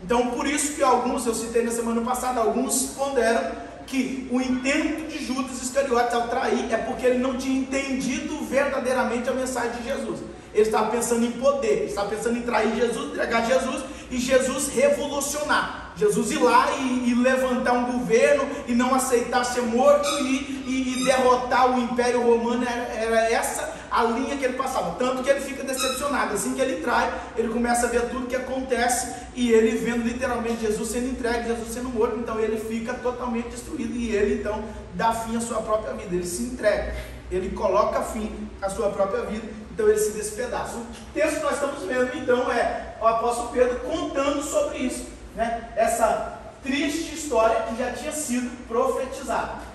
Então por isso que alguns, eu citei na semana passada, alguns ponderam que o intento de Judas Iscariotes ao trair é porque ele não tinha entendido verdadeiramente a mensagem de Jesus. Ele estava pensando em poder, ele estava pensando em trair Jesus, entregar Jesus e Jesus revolucionar. Jesus ir lá e levantar um governo e não aceitar ser morto e derrotar o Império Romano. Era essa a linha que ele passava, tanto que ele fica decepcionado. Assim que ele trai, ele começa a ver tudo que acontece e ele vendo literalmente Jesus sendo entregue, Jesus sendo morto, então ele fica totalmente destruído e ele então dá fim à sua própria vida, ele se entrega, ele coloca fim à sua própria vida, então ele se despedaça. O texto que nós estamos vendo então é o apóstolo Pedro contando sobre isso, né? Essa triste história que já tinha sido profetizada.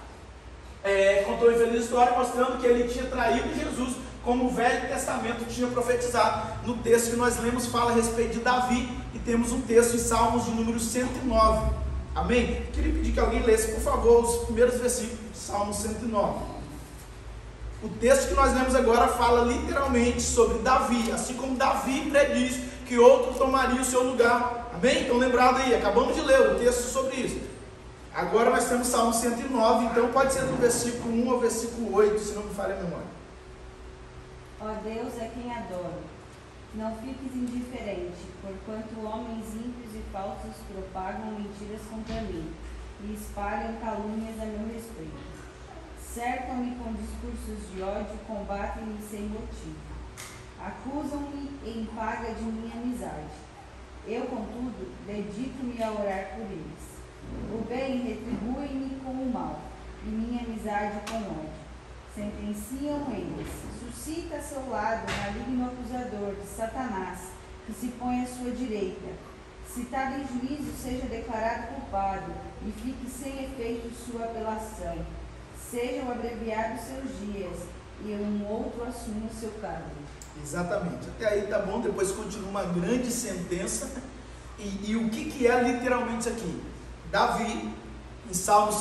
Contou a infeliz história mostrando que ele tinha traído Jesus, como o Velho Testamento tinha profetizado. No texto que nós lemos fala a respeito de Davi, e temos um texto em Salmos de número 109. Amém? Queria pedir que alguém lesse, por favor, os primeiros versículos de Salmo 109. O texto que nós lemos agora fala literalmente sobre Davi, assim como Davi prediz que outro tomaria o seu lugar. Amém? Então lembrado aí, acabamos de ler o texto sobre isso. Agora nós temos Salmo 109, então pode ser do versículo 1 ao versículo 8, se não me falha a memória. Ó Deus é quem adoro. Não fiques indiferente, porquanto homens ímpios e falsos propagam mentiras contra mim e espalham calúnias a meu respeito. Cercam-me com discursos de ódio, combatem-me sem motivo. Acusam-me em paga de minha amizade. Eu, contudo, dedico-me a orar por eles. O bem retribui-me com o mal, e minha amizade com ódio. Sentenciam eles. Suscita a seu lado o maligno acusador de Satanás, que se põe à sua direita. Citado em juízo, seja declarado culpado, e fique sem efeito sua apelação. Sejam abreviados seus dias, e um outro assuma o seu cargo. Exatamente, até aí tá bom, depois continua uma grande sentença, e o que é literalmente isso aqui? Davi, em Salmo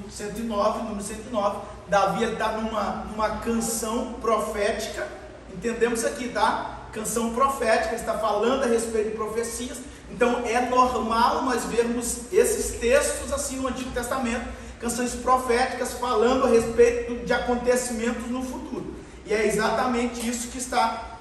109, número 109, Davi está numa canção profética, entendemos isso aqui, tá? Canção profética, ele está falando a respeito de profecias, então é normal nós vermos esses textos assim no Antigo Testamento, canções proféticas falando a respeito de acontecimentos no futuro, e é exatamente isso que está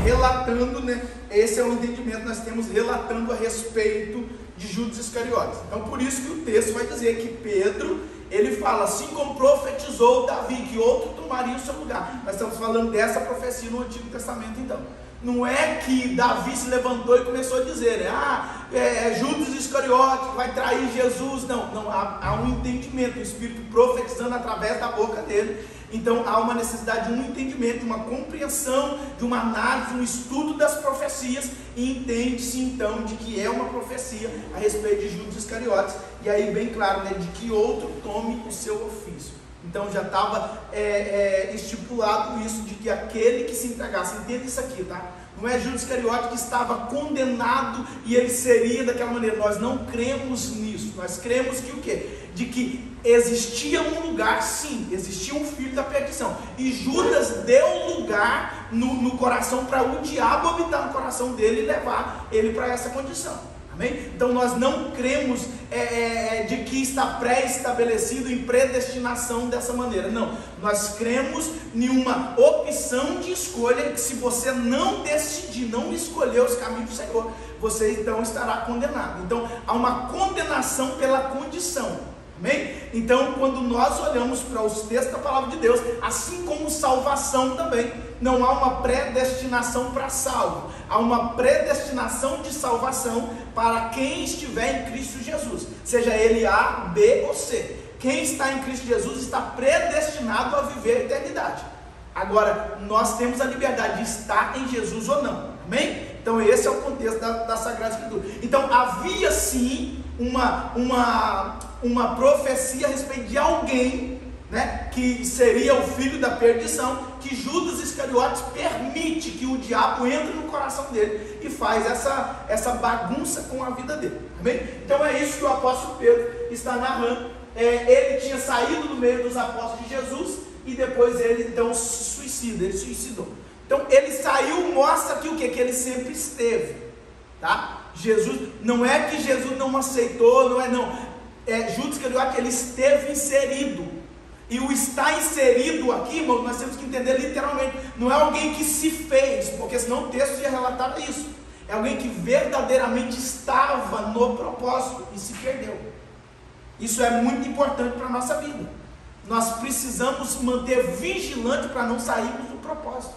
relatando, né? Esse é o entendimento que nós temos relatando a respeito de Judas Iscariotes. Então por isso que o texto vai dizer que Pedro, ele fala, assim como profetizou Davi, que outro tomaria o seu lugar. Nós estamos falando dessa profecia no Antigo Testamento então. Não é que Davi se levantou e começou a dizer, Judas Iscariote vai trair Jesus. Não, há um entendimento, o Espírito profetizando através da boca dele. Então há uma necessidade de um entendimento, de uma compreensão, de uma análise, um estudo das profecias, e entende-se então de que é uma profecia a respeito de Judas Iscariotes, e aí bem claro, né, de que outro tome o seu ofício. Então já estava estipulado isso, de que aquele que se entregasse, entenda isso aqui, tá? Não é Judas Iscariote que estava condenado e ele seria daquela maneira. Nós não cremos nisso. Nós cremos que o quê? De que existia um lugar, sim, existia um filho da perdição. E Judas deu lugar no coração para o diabo habitar no coração dele e levar ele para essa condição. Amém? Então nós não cremos de que está pré-estabelecido em predestinação dessa maneira. Não, nós cremos em uma opção de escolha, que se você não decidir, não escolher os caminhos do Senhor, você então estará condenado. Então há uma condenação pela condição. Amém? Então quando nós olhamos para os textos da palavra de Deus, assim como salvação também, não há uma predestinação para salvo, há uma predestinação de salvação para quem estiver em Cristo Jesus, seja ele A, B ou C. Quem está em Cristo Jesus está predestinado a viver a eternidade. Agora, nós temos a liberdade de estar em Jesus ou não. Amém? Então esse é o contexto da Sagrada Escritura. Então havia sim uma profecia a respeito de alguém, né, que seria o filho da perdição, que Judas Iscariotes permite que o diabo entre no coração dele e faz essa bagunça com a vida dele. Amém? Então é isso que o apóstolo Pedro está narrando. Ele tinha saído do meio dos apóstolos de Jesus e depois ele então se suicida, ele suicidou. Então ele saiu, mostra que o que? Que ele sempre esteve, tá? Jesus, não é que Jesus não aceitou, Judas Iscariote, ele esteve inserido. E o estar inserido aqui, irmão, nós temos que entender literalmente, não é alguém que se fez, porque senão o texto ia relatar isso. É alguém que verdadeiramente estava no propósito e se perdeu. Isso é muito importante para a nossa vida. Nós precisamos manter vigilante para não sairmos do propósito.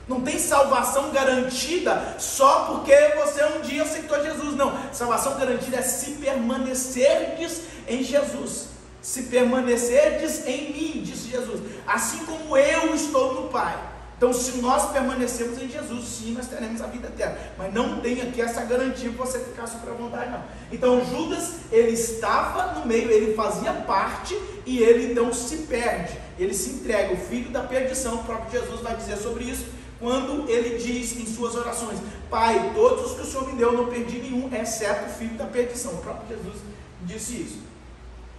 Não tem salvação garantida só porque você um dia aceitou Jesus. Não, salvação garantida é se permanecerdes em Jesus. Se permanecerdes em mim, disse Jesus, assim como eu estou no Pai. Então se nós permanecermos em Jesus, sim, nós teremos a vida eterna. Mas não tem aqui essa garantia para você ficar super à vontade, não. Então Judas, ele estava no meio, ele fazia parte, e ele então se perde, ele se entrega, o filho da perdição. O próprio Jesus vai dizer sobre isso, quando ele diz em suas orações: Pai, todos os que o Senhor me deu, eu não perdi nenhum, exceto o filho da perdição. O próprio Jesus disse isso.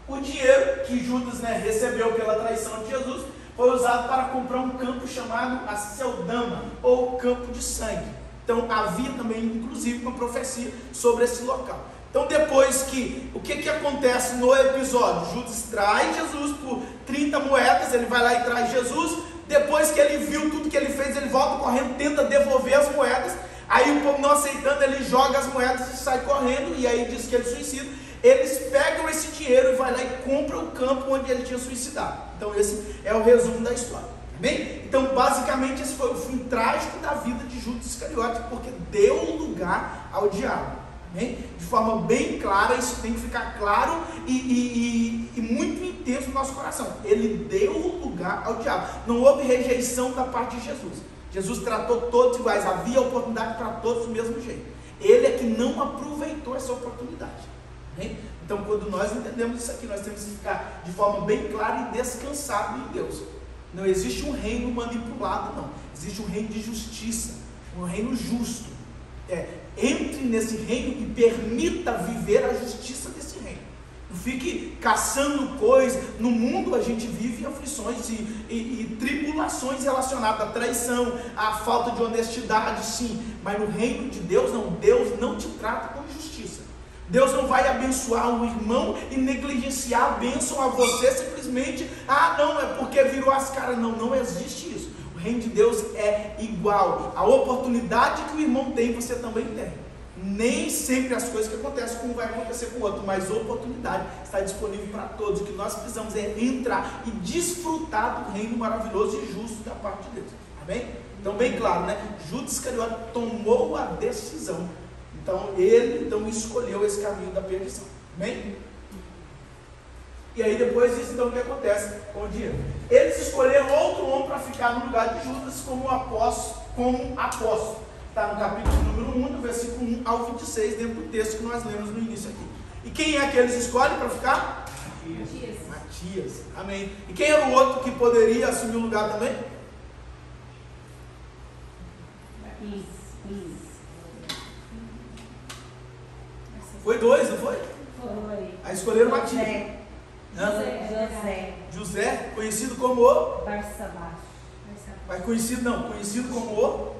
O dinheiro que Judas, recebeu pela traição de Jesus foi usado para comprar um campo chamado Aceldama, ou campo de sangue. Então havia também, inclusive, uma profecia sobre esse local. Então depois que, o que acontece no episódio? Judas traz Jesus por 30 moedas, ele vai lá e traz Jesus. Depois que ele viu tudo que ele fez, ele volta correndo, tenta devolver as moedas. Aí o povo não aceitando, ele joga as moedas e sai correndo, e aí diz que ele suicida. Eles pegam esse dinheiro e vai lá e compram o campo onde ele tinha suicidado. Então esse é o resumo da história. Bem? Então basicamente esse foi o fim trágico da vida de Judas Iscariote, porque deu lugar ao diabo. Bem? De forma bem clara, isso tem que ficar claro e muito intenso no nosso coração. Ele deu lugar ao diabo. Não houve rejeição da parte de Jesus. Jesus tratou todos iguais, havia oportunidade para todos do mesmo jeito. Ele é que não aproveitou essa oportunidade. Bem? Então quando nós entendemos isso aqui, nós temos que ficar de forma bem clara e descansado em Deus. Não existe um reino manipulado, não. Existe um reino de justiça, um reino justo. Entre nesse reino e permita viver a justiça desse reino. Não fique caçando coisas. No mundo a gente vive aflições e tribulações relacionadas à traição, à falta de honestidade, sim. Mas no reino de Deus, não. Deus não te trata com injustiça. Deus não vai abençoar um irmão e negligenciar a bênção a você simplesmente, não, é porque virou as caras. Não, não existe isso. O reino de Deus é igual. A oportunidade que o irmão tem, você também tem. Nem sempre as coisas que acontecem como vai acontecer com o outro, mas a oportunidade está disponível para todos. O que nós precisamos é entrar e desfrutar do reino maravilhoso e justo da parte de Deus. Amém? Então bem claro, né? Judas Iscariote tomou a decisão. Então ele escolheu esse caminho da perdição. Amém? E aí depois disso, então o que acontece com o dinheiro? Eles escolheram outro homem para ficar no lugar de Judas como apóstolo. Está no capítulo número 1, do versículo 1 ao 26, dentro do texto que nós lemos no início aqui. E quem é que eles escolhem para ficar? Matias. Amém. E quem era o outro que poderia assumir o lugar também? Foi 2, não foi? Foi. Aí escolheram Matias. José, conhecido como o Barsabás. Mas conhecido como o...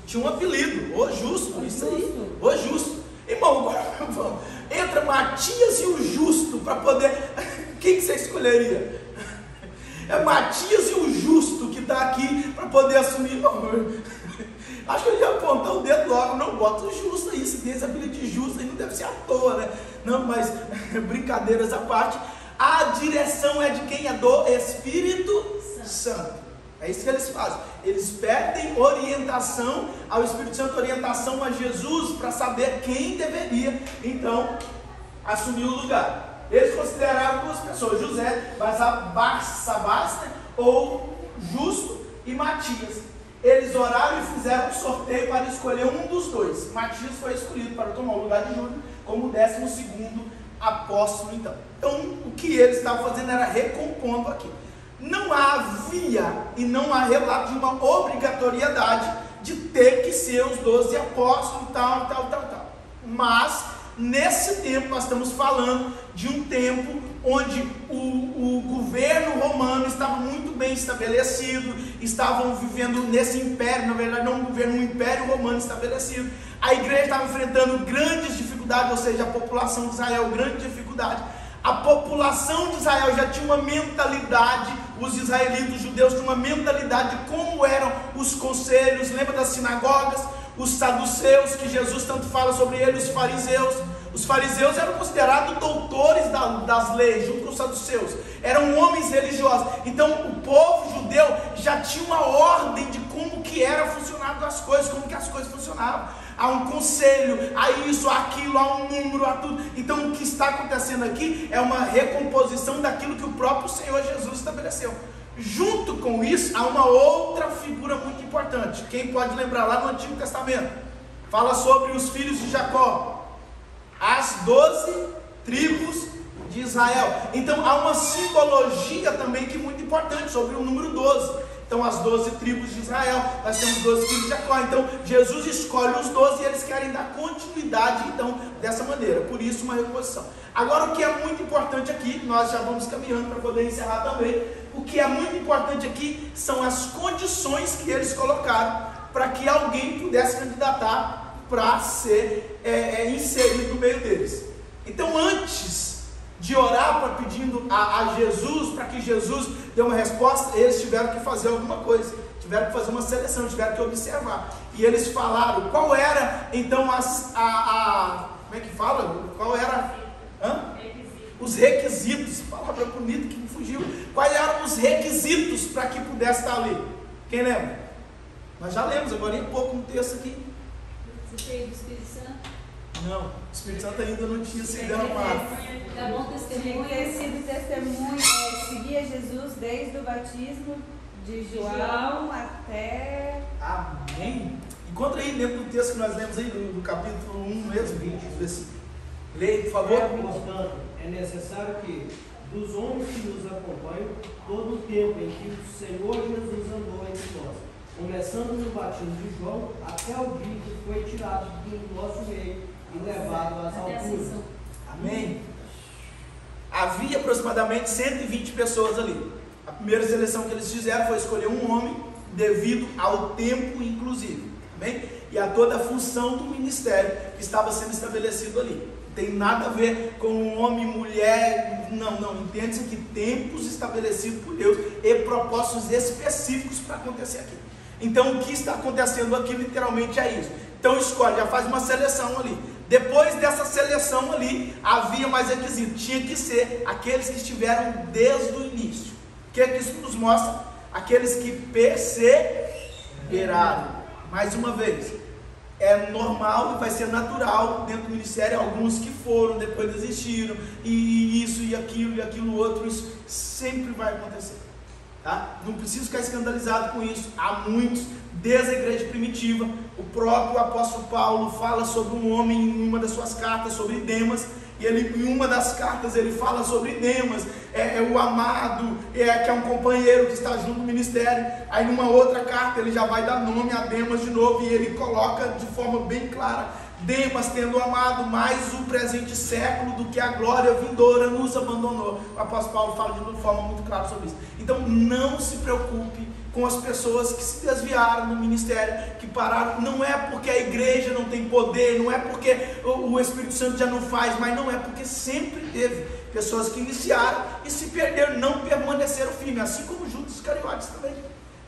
Tinha um apelido, o Justo, isso aí, o Justo. Irmão, agora entra Matias e o Justo para poder... Quem que você escolheria? É Matias e o Justo que está aqui para poder assumir. Não, acho que eu ia apontar o dedo logo, não, bota o Justo aí, se tem esse apelido de Justo aí, não deve ser à toa, né? Não, mas brincadeiras à parte, a direção é de quem? É do Espírito Santo. É isso que eles fazem. Eles pedem orientação ao Espírito Santo, orientação a Jesus, para saber quem deveria, então, assumir o lugar. Eles consideraram duas pessoas, José, Barsabás, né, ou Justo e Matias. Eles oraram e fizeram um sorteio para escolher um dos dois. Matias foi escolhido para tomar o lugar de Judas como o 12º apóstolo, então. Então, o que eles estavam fazendo era recompondo aqui. Não havia e não há relato de uma obrigatoriedade de ter que ser os 12 apóstolos, tal. Mas, nesse tempo, nós estamos falando de um tempo onde o governo romano estava muito bem estabelecido, estavam vivendo nesse império, na verdade não um governo, um império romano estabelecido. A igreja estava enfrentando grandes dificuldades, ou seja, a população de Israel, grande dificuldade. A população de Israel já tinha uma mentalidade, os israelitas, os judeus tinham uma mentalidade de como eram os conselhos, lembra das sinagogas, os saduceus, que Jesus tanto fala sobre eles, os fariseus. Os fariseus eram considerados doutores das leis, junto com os saduceus, eram homens religiosos. Então o povo judeu já tinha uma ordem de como que era funcionado as coisas, como que as coisas funcionavam. Há um conselho, há isso, há aquilo, há um número, há tudo. Então o que está acontecendo aqui é uma recomposição daquilo que o próprio Senhor Jesus estabeleceu. Junto com isso, há uma outra figura muito importante. Quem pode lembrar lá no Antigo Testamento? Fala sobre os filhos de Jacó, as 12 tribos de Israel. Então há uma simbologia também que é muito importante sobre o número 12. Então as 12 tribos de Israel, nós temos 12 filhos de Jacó. Então Jesus escolhe os 12 e eles querem dar continuidade então dessa maneira, por isso uma reposição. Agora o que é muito importante aqui, nós já vamos caminhando para poder encerrar também. O que é muito importante aqui são as condições que eles colocaram para que alguém pudesse candidatar para ser inserido no meio deles. Então, antes de orar pedindo a Jesus, para que Jesus dê uma resposta, eles tiveram que fazer alguma coisa, tiveram que fazer uma seleção, tiveram que observar. E eles falaram qual era, então, como é que fala? Qual era? Os requisitos, palavra bonita que me fugiu. Quais eram os requisitos para que pudesse estar ali? Quem lembra? Nós já lemos agora em pouco um texto aqui. Você fez do Espírito Santo? Não, o Espírito Santo ainda não tinha sido derramado. Dá bom testemunho. Tinha que ter sido testemunha, seguia Jesus desde o batismo de João até... Amém? Encontra aí dentro do texto que nós lemos aí, do capítulo 1 mesmo, 20. Leia, por favor. Portanto, é necessário que, dos homens que nos acompanham, todo o tempo em que o Senhor Jesus andou entre nós, começando no batismo de João, até o dia que foi tirado do nosso meio e levado às alturas. Amém? Havia aproximadamente 120 pessoas ali. A primeira seleção que eles fizeram foi escolher um homem, devido ao tempo inclusive. Amém? E a toda a função do ministério que estava sendo estabelecido ali. Não tem nada a ver com homem, mulher, não, entende-se que tempos estabelecidos por Deus e propósitos específicos para acontecer aqui. Então, o que está acontecendo aqui literalmente é isso. Então, escolhe, já faz uma seleção ali. Depois dessa seleção ali, havia mais requisitos. Tinha que ser aqueles que estiveram desde o início. O que é que isso nos mostra? Aqueles que perseveraram. Mais uma vez, é normal e vai ser natural dentro do ministério, alguns que foram, depois desistiram, e isso e aquilo outro, isso sempre vai acontecer. Tá? Não preciso ficar escandalizado com isso. Há muitos, desde a igreja primitiva. O próprio apóstolo Paulo fala sobre um homem em uma das suas cartas, sobre Demas, e ele, em uma das cartas ele fala sobre Demas, o amado, que é um companheiro que está junto no ministério. Aí numa outra carta ele já vai dar nome a Demas de novo, e ele coloca de forma bem clara: Demas, tendo amado mais o presente século do que a glória vindoura, nos abandonou. O apóstolo Paulo fala de forma muito clara sobre isso. Então não se preocupe com as pessoas que se desviaram do ministério, que pararam. Não é porque a igreja não tem poder, não é porque o Espírito Santo já não faz, mas não é porque sempre teve pessoas que iniciaram e se perderam, não permaneceram firmes, assim como Judas Iscariotes também.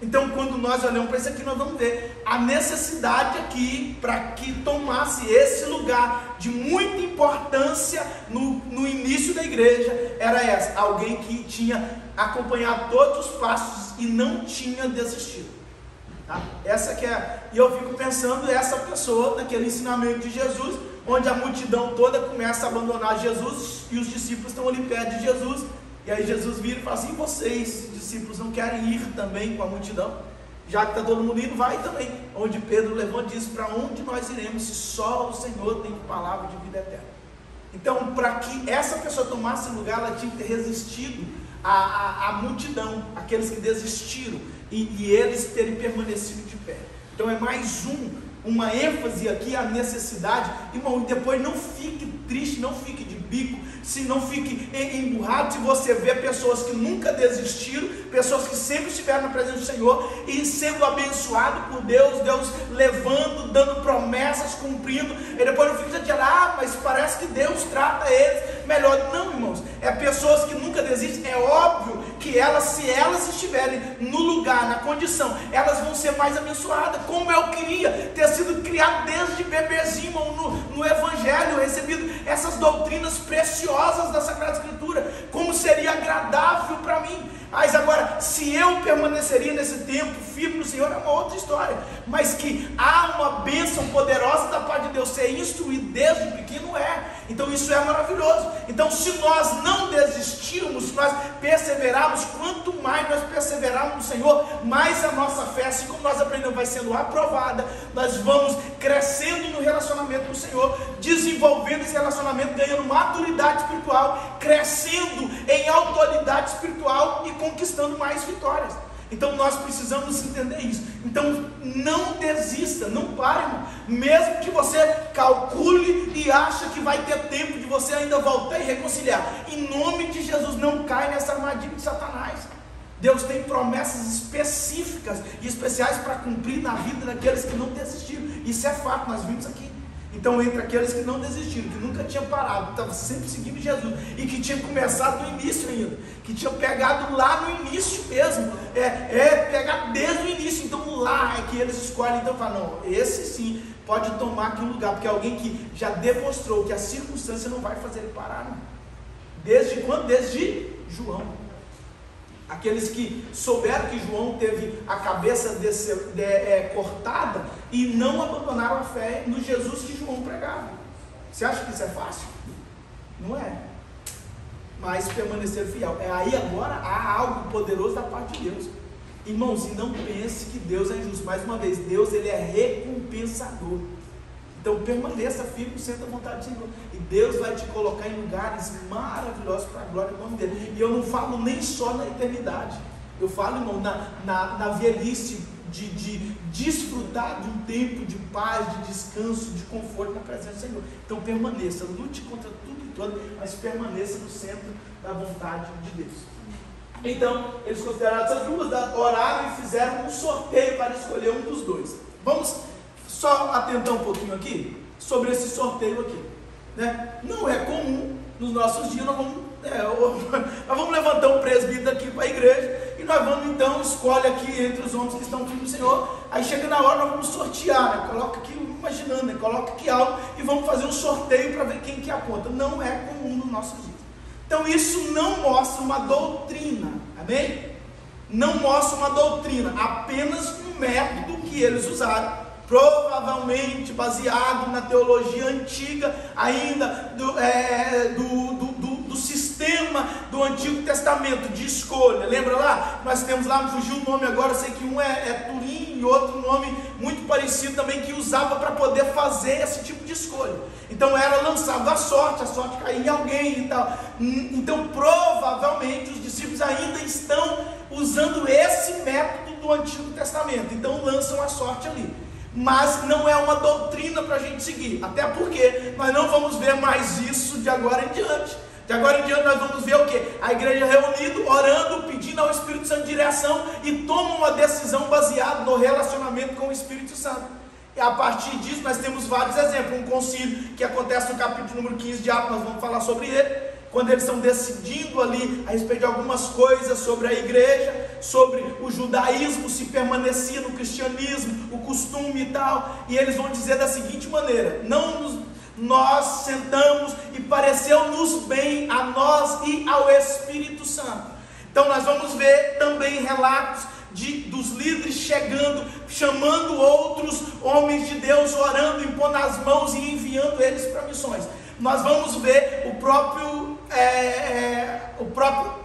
Então, quando nós olhamos para isso aqui, nós vamos ver a necessidade aqui para que tomasse esse lugar de muita importância no início da igreja. Era essa: alguém que tinha acompanhado todos os passos e não tinha desistido. Tá? Essa que é, e eu fico pensando essa pessoa naquele ensinamento de Jesus, onde a multidão toda começa a abandonar Jesus e os discípulos estão ali perto de Jesus. E aí Jesus vira e fala assim: vocês, discípulos, não querem ir também com a multidão? Já que está todo mundo indo, vai também. Onde Pedro levanta e diz: para onde nós iremos se só o Senhor tem palavra de vida eterna? Então, para que essa pessoa tomasse lugar, ela tinha que ter resistido à multidão, aqueles que desistiram, e eles terem permanecido de pé. Então é mais uma ênfase aqui, a necessidade. Irmão, e depois não fique triste, não fique de bico, se não fique emburrado se você vê pessoas que nunca desistiram, pessoas que sempre estiveram na presença do Senhor e sendo abençoado por Deus, Deus levando, dando promessas, cumprindo, e depois não fica chateado: mas parece que Deus trata eles melhor. Não, irmãos, é pessoas que nunca desistem. É óbvio que elas, se elas estiverem no lugar, na condição, elas vão ser mais abençoadas. Como eu queria ter sido criado desde bebezinho no Evangelho, recebido essas doutrinas preciosas da Sagrada Escritura, como seria agradável para mim. Mas agora, se eu permaneceria nesse tempo firme no Senhor, é uma outra história. Mas que há uma bênção poderosa da parte de Deus, ser instruído desde pequeno, então isso é maravilhoso. Então, se nós não desistirmos, se nós perseverarmos, quanto mais nós perseverarmos no Senhor, mais a nossa fé, assim como nós aprendemos, vai sendo aprovada. Nós vamos crescendo no relacionamento com o Senhor, desenvolvendo esse relacionamento, ganhando maturidade espiritual, crescendo em autoridade espiritual e conquistando mais vitórias. Então nós precisamos entender isso. Então não desista, não pare, irmão. Mesmo que você calcule e ache que vai ter tempo de você ainda voltar e reconciliar, em nome de Jesus, não cai nessa armadilha de Satanás. Deus tem promessas específicas e especiais para cumprir na vida daqueles que não desistiram. Isso é fato, nós vimos aqui. Então, entre aqueles que não desistiram, que nunca tinham parado, que estavam sempre seguindo Jesus, e que tinham começado no início ainda, que tinham pegado lá no início mesmo, pegar desde o início, então lá é que eles escolhem, então falam, não, esse sim pode tomar aquele lugar, porque é alguém que já demonstrou que a circunstância não vai fazer ele parar, não. Desde quando? Desde João. Aqueles que souberam que João teve a cabeça cortada e não abandonaram a fé no Jesus que João pregava. Você acha que isso é fácil? Não é. Mas permanecer fiel. Aí agora há algo poderoso da parte de Deus. Irmãos, e não pense que Deus é injusto. Mais uma vez, Deus ele é recompensador. Então permaneça firme, senta à vontade do Senhor. E Deus vai te colocar em lugares maravilhosos para a glória do nome dele. E eu não falo nem só na eternidade. Eu falo, irmão, na velhice, de desfrutar de um tempo de paz, de descanso, de conforto na presença do Senhor. Então permaneça, lute contra tudo e todo, mas permaneça no centro da vontade de Deus. Então, eles consideraram essas duas, oraram e fizeram um sorteio para escolher um dos dois. Vamos só atentar um pouquinho aqui sobre esse sorteio aqui, né? Não é comum nos nossos dias. Nós vamos levantar um presbítero aqui para a igreja e nós vamos então escolher aqui entre os homens que estão aqui no Senhor. Aí chega na hora, nós vamos sortear, né? Coloca aqui, imaginando, né? Coloca aqui algo e vamos fazer um sorteio para ver quem que aponta. Não é comum nos nossos dias. Então isso não mostra uma doutrina, amém? Não mostra uma doutrina, apenas um método que eles usaram, provavelmente baseado na teologia antiga ainda do sistema do Antigo Testamento de escolha. Lembra lá? Nós temos lá, me fugiu o nome agora, eu sei que um é Turim e outro nome muito parecido também, que usava para poder fazer esse tipo de escolha. Então era lançado a sorte caía em alguém e tal. Então provavelmente os discípulos ainda estão usando esse método do Antigo Testamento, então lançam a sorte ali. Mas não é uma doutrina para a gente seguir, até porque nós não vamos ver mais isso de agora em diante. De agora em diante nós vamos ver o quê? A igreja reunida, orando, pedindo ao Espírito Santo direção e toma uma decisão baseada no relacionamento com o Espírito Santo. E a partir disso nós temos vários exemplos. Um concílio que acontece no capítulo número 15 de Atos, nós vamos falar sobre ele, quando eles estão decidindo ali a respeito de algumas coisas sobre a igreja, sobre o judaísmo, se permanecia no cristianismo, o costume e tal, e eles vão dizer da seguinte maneira: nós sentamos e pareceu-nos bem a nós e ao Espírito Santo. Então nós vamos ver também relatos dos líderes chegando, chamando outros homens de Deus, orando, impondo as mãos e enviando eles para missões. Nós vamos ver o próprio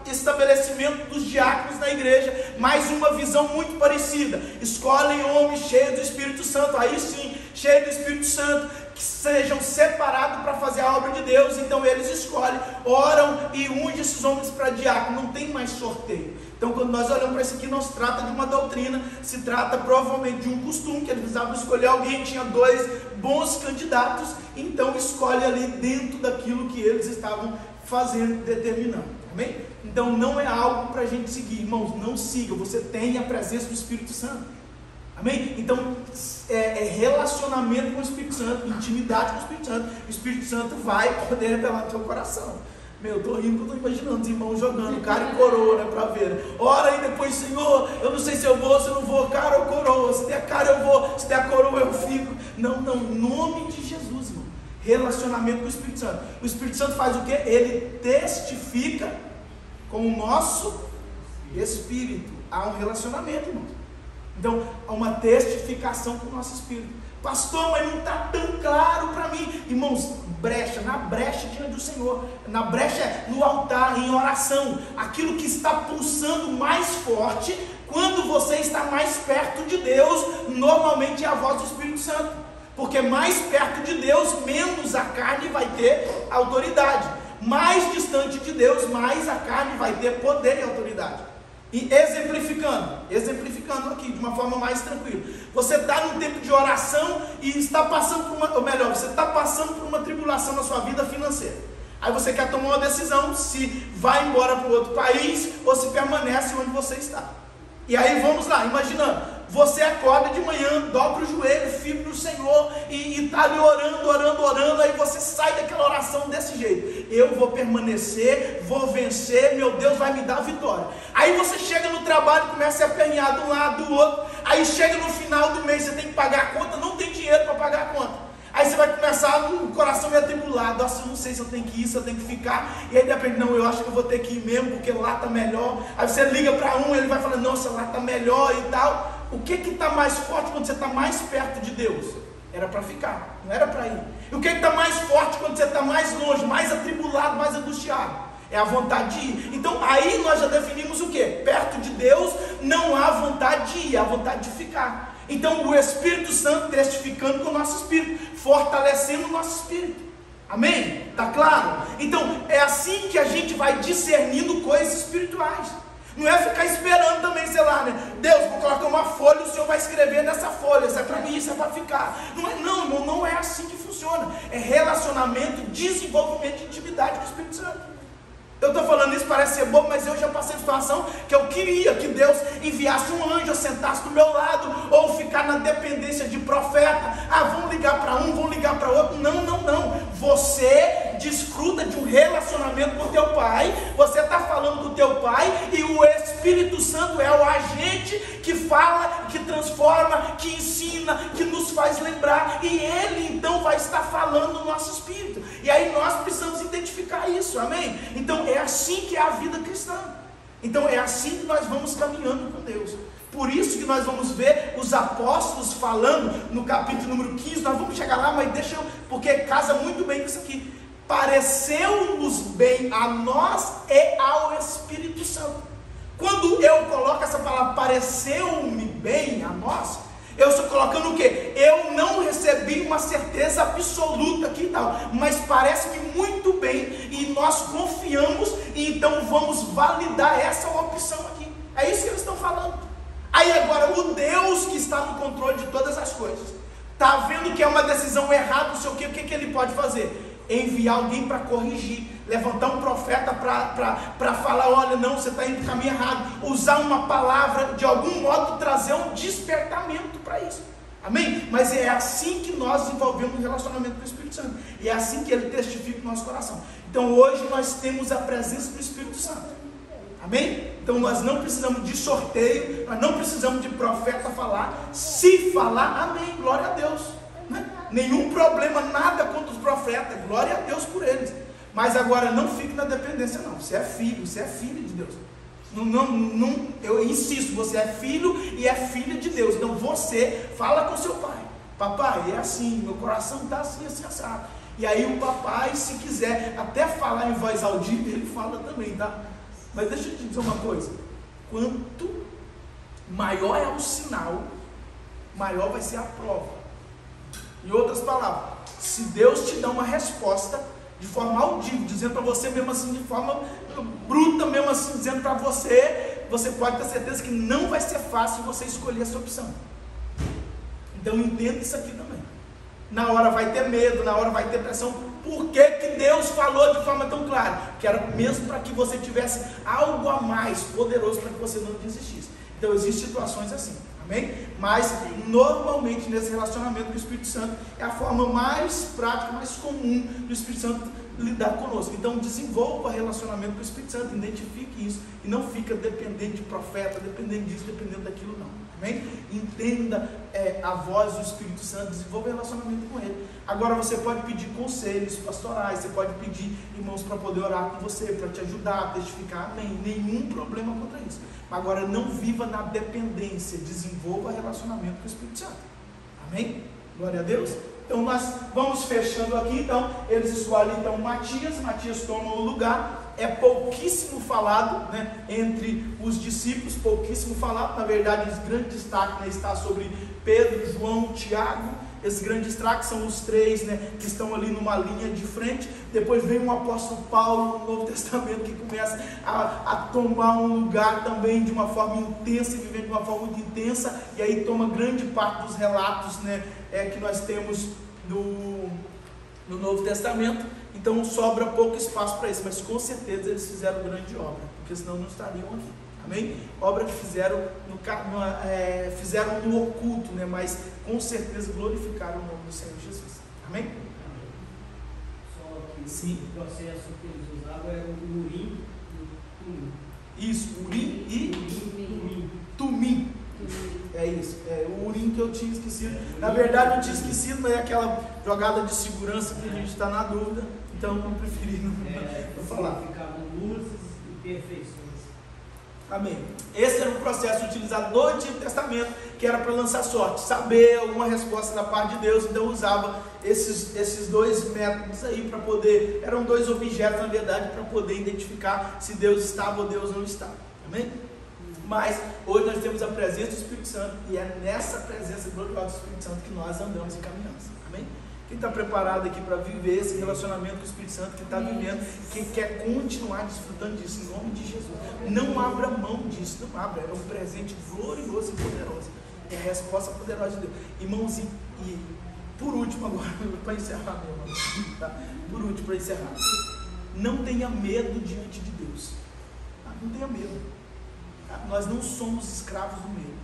estabelecimento dos diáconos na igreja, mais uma visão muito parecida. Escolhem homens cheios do Espírito Santo, aí sim, cheios do Espírito Santo, que sejam separados para fazer a obra de Deus. Então eles escolhem, oram e ungem esses homens para diácono. Não tem mais sorteio. Então quando nós olhamos para isso aqui, não se trata de uma doutrina, se trata provavelmente de um costume, que eles precisavam escolher alguém, tinha dois bons candidatos, então escolhe ali dentro daquilo que eles estavam fazendo, determinando, amém? Então não é algo para a gente seguir, irmãos, não siga, você tem a presença do Espírito Santo, amém? Então é relacionamento com o Espírito Santo, intimidade com o Espírito Santo vai poder revelar no teu coração. Eu estou rindo porque eu estou imaginando os irmãos jogando cara e coroa, né, para ver. Ora aí depois, Senhor, eu não sei se eu vou, se eu não vou, cara ou coroa. Se der cara eu vou, se der coroa eu fico. Não, em nome de Jesus, irmão. Relacionamento com o Espírito Santo. O Espírito Santo faz o quê? Ele testifica com o nosso Espírito. Há um relacionamento, irmão. Então, há uma testificação com o nosso Espírito. Pastor, mas não está tão claro para mim. Irmãos, na brecha diante do Senhor, na brecha no altar, em oração, aquilo que está pulsando mais forte, quando você está mais perto de Deus, normalmente é a voz do Espírito Santo, porque mais perto de Deus, menos a carne vai ter autoridade, mais distante de Deus, mais a carne vai ter poder e autoridade. E exemplificando aqui de uma forma mais tranquila, você está num tempo de oração e está passando por você está passando por uma tribulação na sua vida financeira. Aí você quer tomar uma decisão se vai embora para o outro país ou se permanece onde você está. E aí vamos lá, imaginando, você acorda de manhã, dobra o joelho, firme no Senhor e está ali orando, aí você sai daquela oração desse jeito: eu vou permanecer, vou vencer, meu Deus vai me dar a vitória. Aí você chega no trabalho, começa a apanhar de um lado, do outro, aí chega no final do mês, você tem que pagar a conta, não tem dinheiro para pagar a conta. Aí você vai começar, o coração meio atribulado: nossa, eu não sei se eu tenho que ir, se eu tenho que ficar. E aí de repente, não, eu acho que eu vou ter que ir mesmo, porque lá está melhor. Aí você liga para um, ele vai falando: nossa, lá está melhor e tal. O que está mais forte quando você está mais perto de Deus? Era para ficar, não era para ir. E o que está mais forte quando você está mais longe, mais atribulado, mais angustiado? É a vontade de ir. Então aí nós já definimos o que? Perto de Deus não há vontade de ir, há vontade de ficar. Então o Espírito Santo testificando com o nosso espírito, fortalecendo o nosso espírito. Amém? Está claro? Então é assim que a gente vai discernindo coisas espirituais. Não é ficar esperando também, sei lá, né? Deus, vou colocar uma folha, o Senhor vai escrever nessa folha, isso é para mim, isso é para ficar. Não, irmão, não é assim que funciona. É relacionamento, desenvolvimento de intimidade com o Espírito Santo. Eu estou falando isso, parece ser bobo, mas eu já passei a situação que eu queria que Deus enviasse um anjo, sentasse do meu lado, ou ficar na dependência de profeta. Vamos ligar para um, vamos ligar para outro. Não. Você desfruta de um relacionamento com o teu pai, você está falando com o teu pai, e o Espírito Santo é o agente que fala, que transforma, que ensina, que nos faz lembrar, e ele então vai estar falando no nosso espírito. E aí nós precisamos identificar isso, amém? Então é assim que é a vida cristã. Então é assim que nós vamos caminhando com Deus. Por isso que nós vamos ver os apóstolos falando no capítulo número 15, nós vamos chegar lá, mas deixa eu, porque casa muito bem com isso aqui. Pareceu-nos bem a nós e ao Espírito Santo. Quando eu coloco essa palavra pareceu-me bem a nós, eu estou colocando o quê? Eu não recebi uma certeza absoluta aqui e tal, mas parece-me muito bem, e nós confiamos, e então vamos validar essa opção aqui. É isso que eles estão falando. Aí agora, o Deus que está no controle de todas as coisas, está vendo que é uma decisão errada, não sei o que ele pode fazer? Enviar alguém para corrigir, levantar um profeta para falar: olha, não, você está indo para o caminho errado, usar uma palavra, de algum modo trazer um despertamento para isso, amém? Mas é assim que nós desenvolvemos um relacionamento com o Espírito Santo, e é assim que ele testifica no nosso coração. Então hoje nós temos a presença do Espírito Santo, amém? Então nós não precisamos de sorteio, nós não precisamos de profeta falar. Se falar, amém, glória a Deus, né? Nenhum problema, nada contra os profetas, glória a Deus por eles. Mas agora não fique na dependência não. Você é filho de Deus. Eu insisto, você é filho e é filha de Deus. Então você fala com seu pai: papai, é assim, meu coração está assim, assim, assado. E aí o papai, se quiser até falar em voz audível, ele fala também, tá? Mas deixa eu te dizer uma coisa: quanto maior é o sinal, maior vai ser a prova. Em outras palavras, se Deus te dá uma resposta de forma audível, dizendo para você mesmo assim, de forma bruta mesmo assim, dizendo para você, você pode ter certeza que não vai ser fácil você escolher essa opção. Então entenda isso aqui também. Na hora vai ter medo, na hora vai ter pressão. Por que Deus falou de forma tão clara? Que era mesmo para que você tivesse algo a mais poderoso, para que você não desistisse. Então existem situações assim, amém? Mas normalmente nesse relacionamento com o Espírito Santo é a forma mais prática, mais comum do Espírito Santo lidar conosco. Então desenvolva relacionamento com o Espírito Santo, identifique isso, e não fica dependente de profeta, dependendo disso, dependendo daquilo não, amém? Entenda a voz do Espírito Santo, desenvolva relacionamento com ele. Agora você pode pedir conselhos pastorais, você pode pedir irmãos para poder orar com você, para te ajudar a testificar, amém? Nenhum problema contra isso. Agora não viva na dependência, desenvolva relacionamento com o Espírito Santo, amém? Glória a Deus. Então nós vamos fechando aqui. Então eles escolhem então Matias toma o lugar. É pouquíssimo falado, né, entre os discípulos, pouquíssimo falado. Na verdade, os grandes destaques, né, está sobre Pedro, João, Tiago. Esses grandes destaques são os três, né, que estão ali numa linha de frente. Depois vem o apóstolo Paulo no Novo Testamento, que começa a tomar um lugar também de uma forma intensa, vivendo de uma forma muito intensa, e aí toma grande parte dos relatos, né, que nós temos no Novo Testamento, então sobra pouco espaço para isso, mas com certeza eles fizeram grande obra, porque senão não estariam aqui, amém? Obra que fizeram fizeram no oculto, né? Mas com certeza glorificaram o nome do Senhor Jesus, amém? Só que Sim. o processo que eles usavam era o Urim e o Tumim. Isso, Urim e Tumim. É isso, o Urim que eu tinha esquecido. Na verdade eu tinha esquecido, mas é aquela jogada de segurança que a gente está na dúvida, então eu preferi não falar. Ficavam luzes e perfeições. Amém. Esse era um processo utilizado no Antigo Testamento, que era para lançar sorte, saber alguma resposta da parte de Deus, então usava esses dois métodos aí para poder, eram dois objetos na verdade, para poder identificar se Deus estava ou Deus não estava. Amém? Mas hoje nós temos a presença do Espírito Santo, e é nessa presença gloriosa do Espírito Santo que nós andamos e caminhamos. Amém? Quem está preparado aqui para viver esse relacionamento com o Espírito Santo, que está vivendo, quem quer continuar desfrutando disso, em nome de Jesus, não abra mão disso, não abra, é um presente glorioso e poderoso, é a resposta poderosa de Deus. Irmãos, e por último agora, para encerrar, meu irmão, tá? Por último, para encerrar, não tenha medo diante de Deus, tá? Não tenha medo, tá? Nós não somos escravos do medo,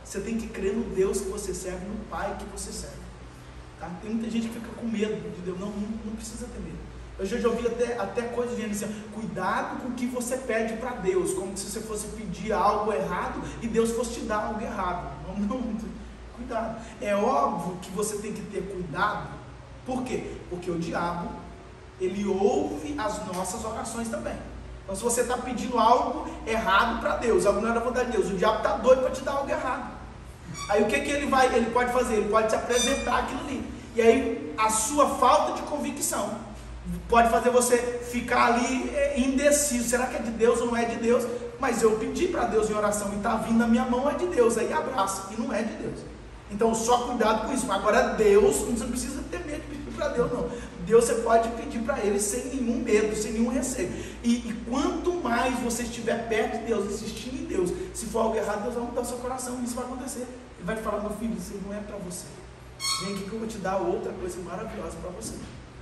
você tem que crer no Deus que você serve, no Pai que você serve. Tá? Tem muita gente que fica com medo de Deus, não precisa ter medo. Eu já ouvi até coisas dizendo assim, cuidado com o que você pede para Deus, como se você fosse pedir algo errado e Deus fosse te dar algo errado. Não, cuidado. É óbvio que você tem que ter cuidado. Por quê? Porque o diabo, ele ouve as nossas orações também. Então se você está pedindo algo errado para Deus, algo não é da vontade de Deus, o diabo está doido para te dar algo errado. Aí o que ele pode fazer? Ele pode te apresentar aquilo ali. E aí a sua falta de convicção pode fazer você ficar ali indeciso. Será que é de Deus ou não é de Deus? Mas eu pedi para Deus em oração e está vindo na minha mão, é de Deus. Aí abraça, e não é de Deus. Então só cuidado com isso. Agora Deus, você não precisa ter medo de pedir para Deus não. Deus você pode pedir para Ele sem nenhum medo, sem nenhum receio. E quanto mais você estiver perto de Deus, insistindo em Deus, se for algo errado, Deus vai mudar o seu coração, e isso vai acontecer. Ele vai te falar, meu filho, isso não é para você. Vem aqui que eu vou te dar outra coisa maravilhosa para você.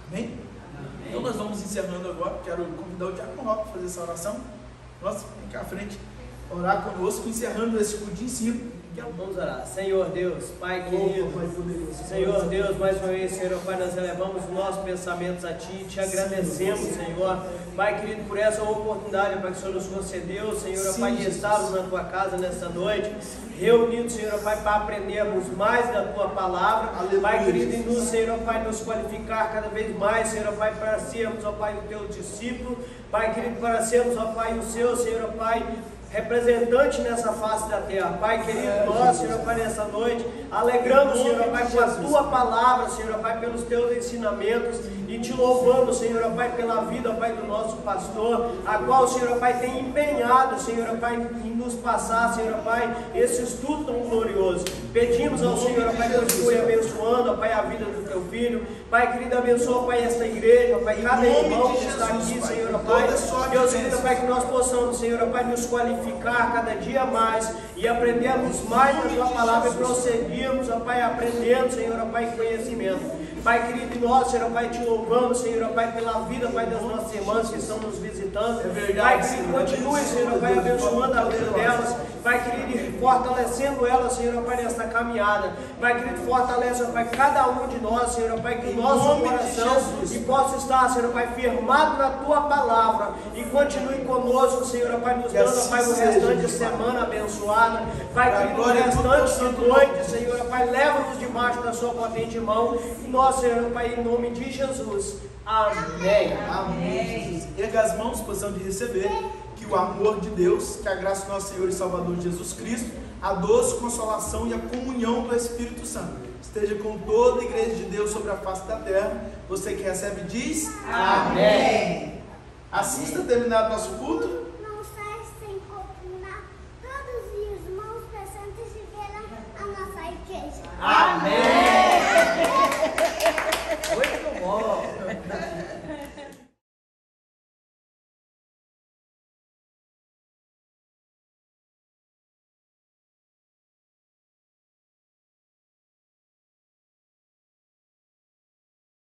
Amém? Amém? Então nós vamos encerrando agora. Quero convidar o Diácono Roque para fazer essa oração. Nossa, vem cá à frente, orar conosco, encerrando esse culto de ensino. Vamos orar. Senhor Deus, Pai querido, Senhor Deus, mais uma vez, Senhor Pai, nós elevamos os nossos pensamentos a Ti, te agradecemos, Senhor, Pai querido, por essa oportunidade, Pai, que o Senhor nos concedeu, Senhor Pai, de estarmos na Tua casa nesta noite, reunidos, Senhor Pai, para aprendermos mais da Tua palavra, Pai querido, e nos, Senhor Pai, nos qualificar cada vez mais, Senhor Pai, para sermos, ó Pai, o Teu discípulo, Pai querido, para sermos, ó Pai, o Seu, Senhor Pai, representante nessa face da terra. Pai querido, nós, Senhor Pai, nessa noite, alegramos, Senhor Pai, com a Tua palavra, Senhor Pai, pelos Teus ensinamentos, e te louvamos, Senhor Pai, pela vida, Pai, do nosso pastor, a qual, Senhor Pai, tem empenhado, Senhor Pai, em nos passar, Senhor Pai, esse estudo tão glorioso. Pedimos ao Senhor Pai, continue abençoando, Pai, a vida do Teu filho. Pai querido, abençoa, Pai, esta igreja, Pai, cada irmão que está aqui, Senhor Pai. Deus querido, Pai, que nós possamos, Senhor Pai, nos qualificar cada dia mais e aprendermos mais da Tua palavra e prosseguirmos, ó Pai, aprendendo, Senhor Pai, conhecimento. Pai querido, e nós, Senhor Pai, te louvamos, Senhor Pai, pela vida, Pai, das nossas irmãs que estão nos visitando. Pai querido, continue, Senhor Pai, abençoando a vida delas. Pai querido, e fortalecendo elas, Senhor Pai, nesta caminhada. Pai querido, fortalece, Pai, cada um de nós, Senhor Pai, que o nosso coração e possa estar, Senhor Pai, firmado na Tua palavra. E continue conosco, Senhor Pai, nos dando, Pai, o restante de semana abençoada. Pai querido, o restante de noite, Senhor Pai, leva-nos debaixo da Sua potente mão. E nós, Senhor Pai, em nome de Jesus. Amém. Amém. Erga as mãos, posição de receber. Que o amor de Deus, que a graça do nosso Senhor e Salvador Jesus Cristo, a doce consolação e a comunhão do Espírito Santo esteja com toda a igreja de Deus sobre a face da terra. Você que recebe diz amém. Assim está terminado nosso culto.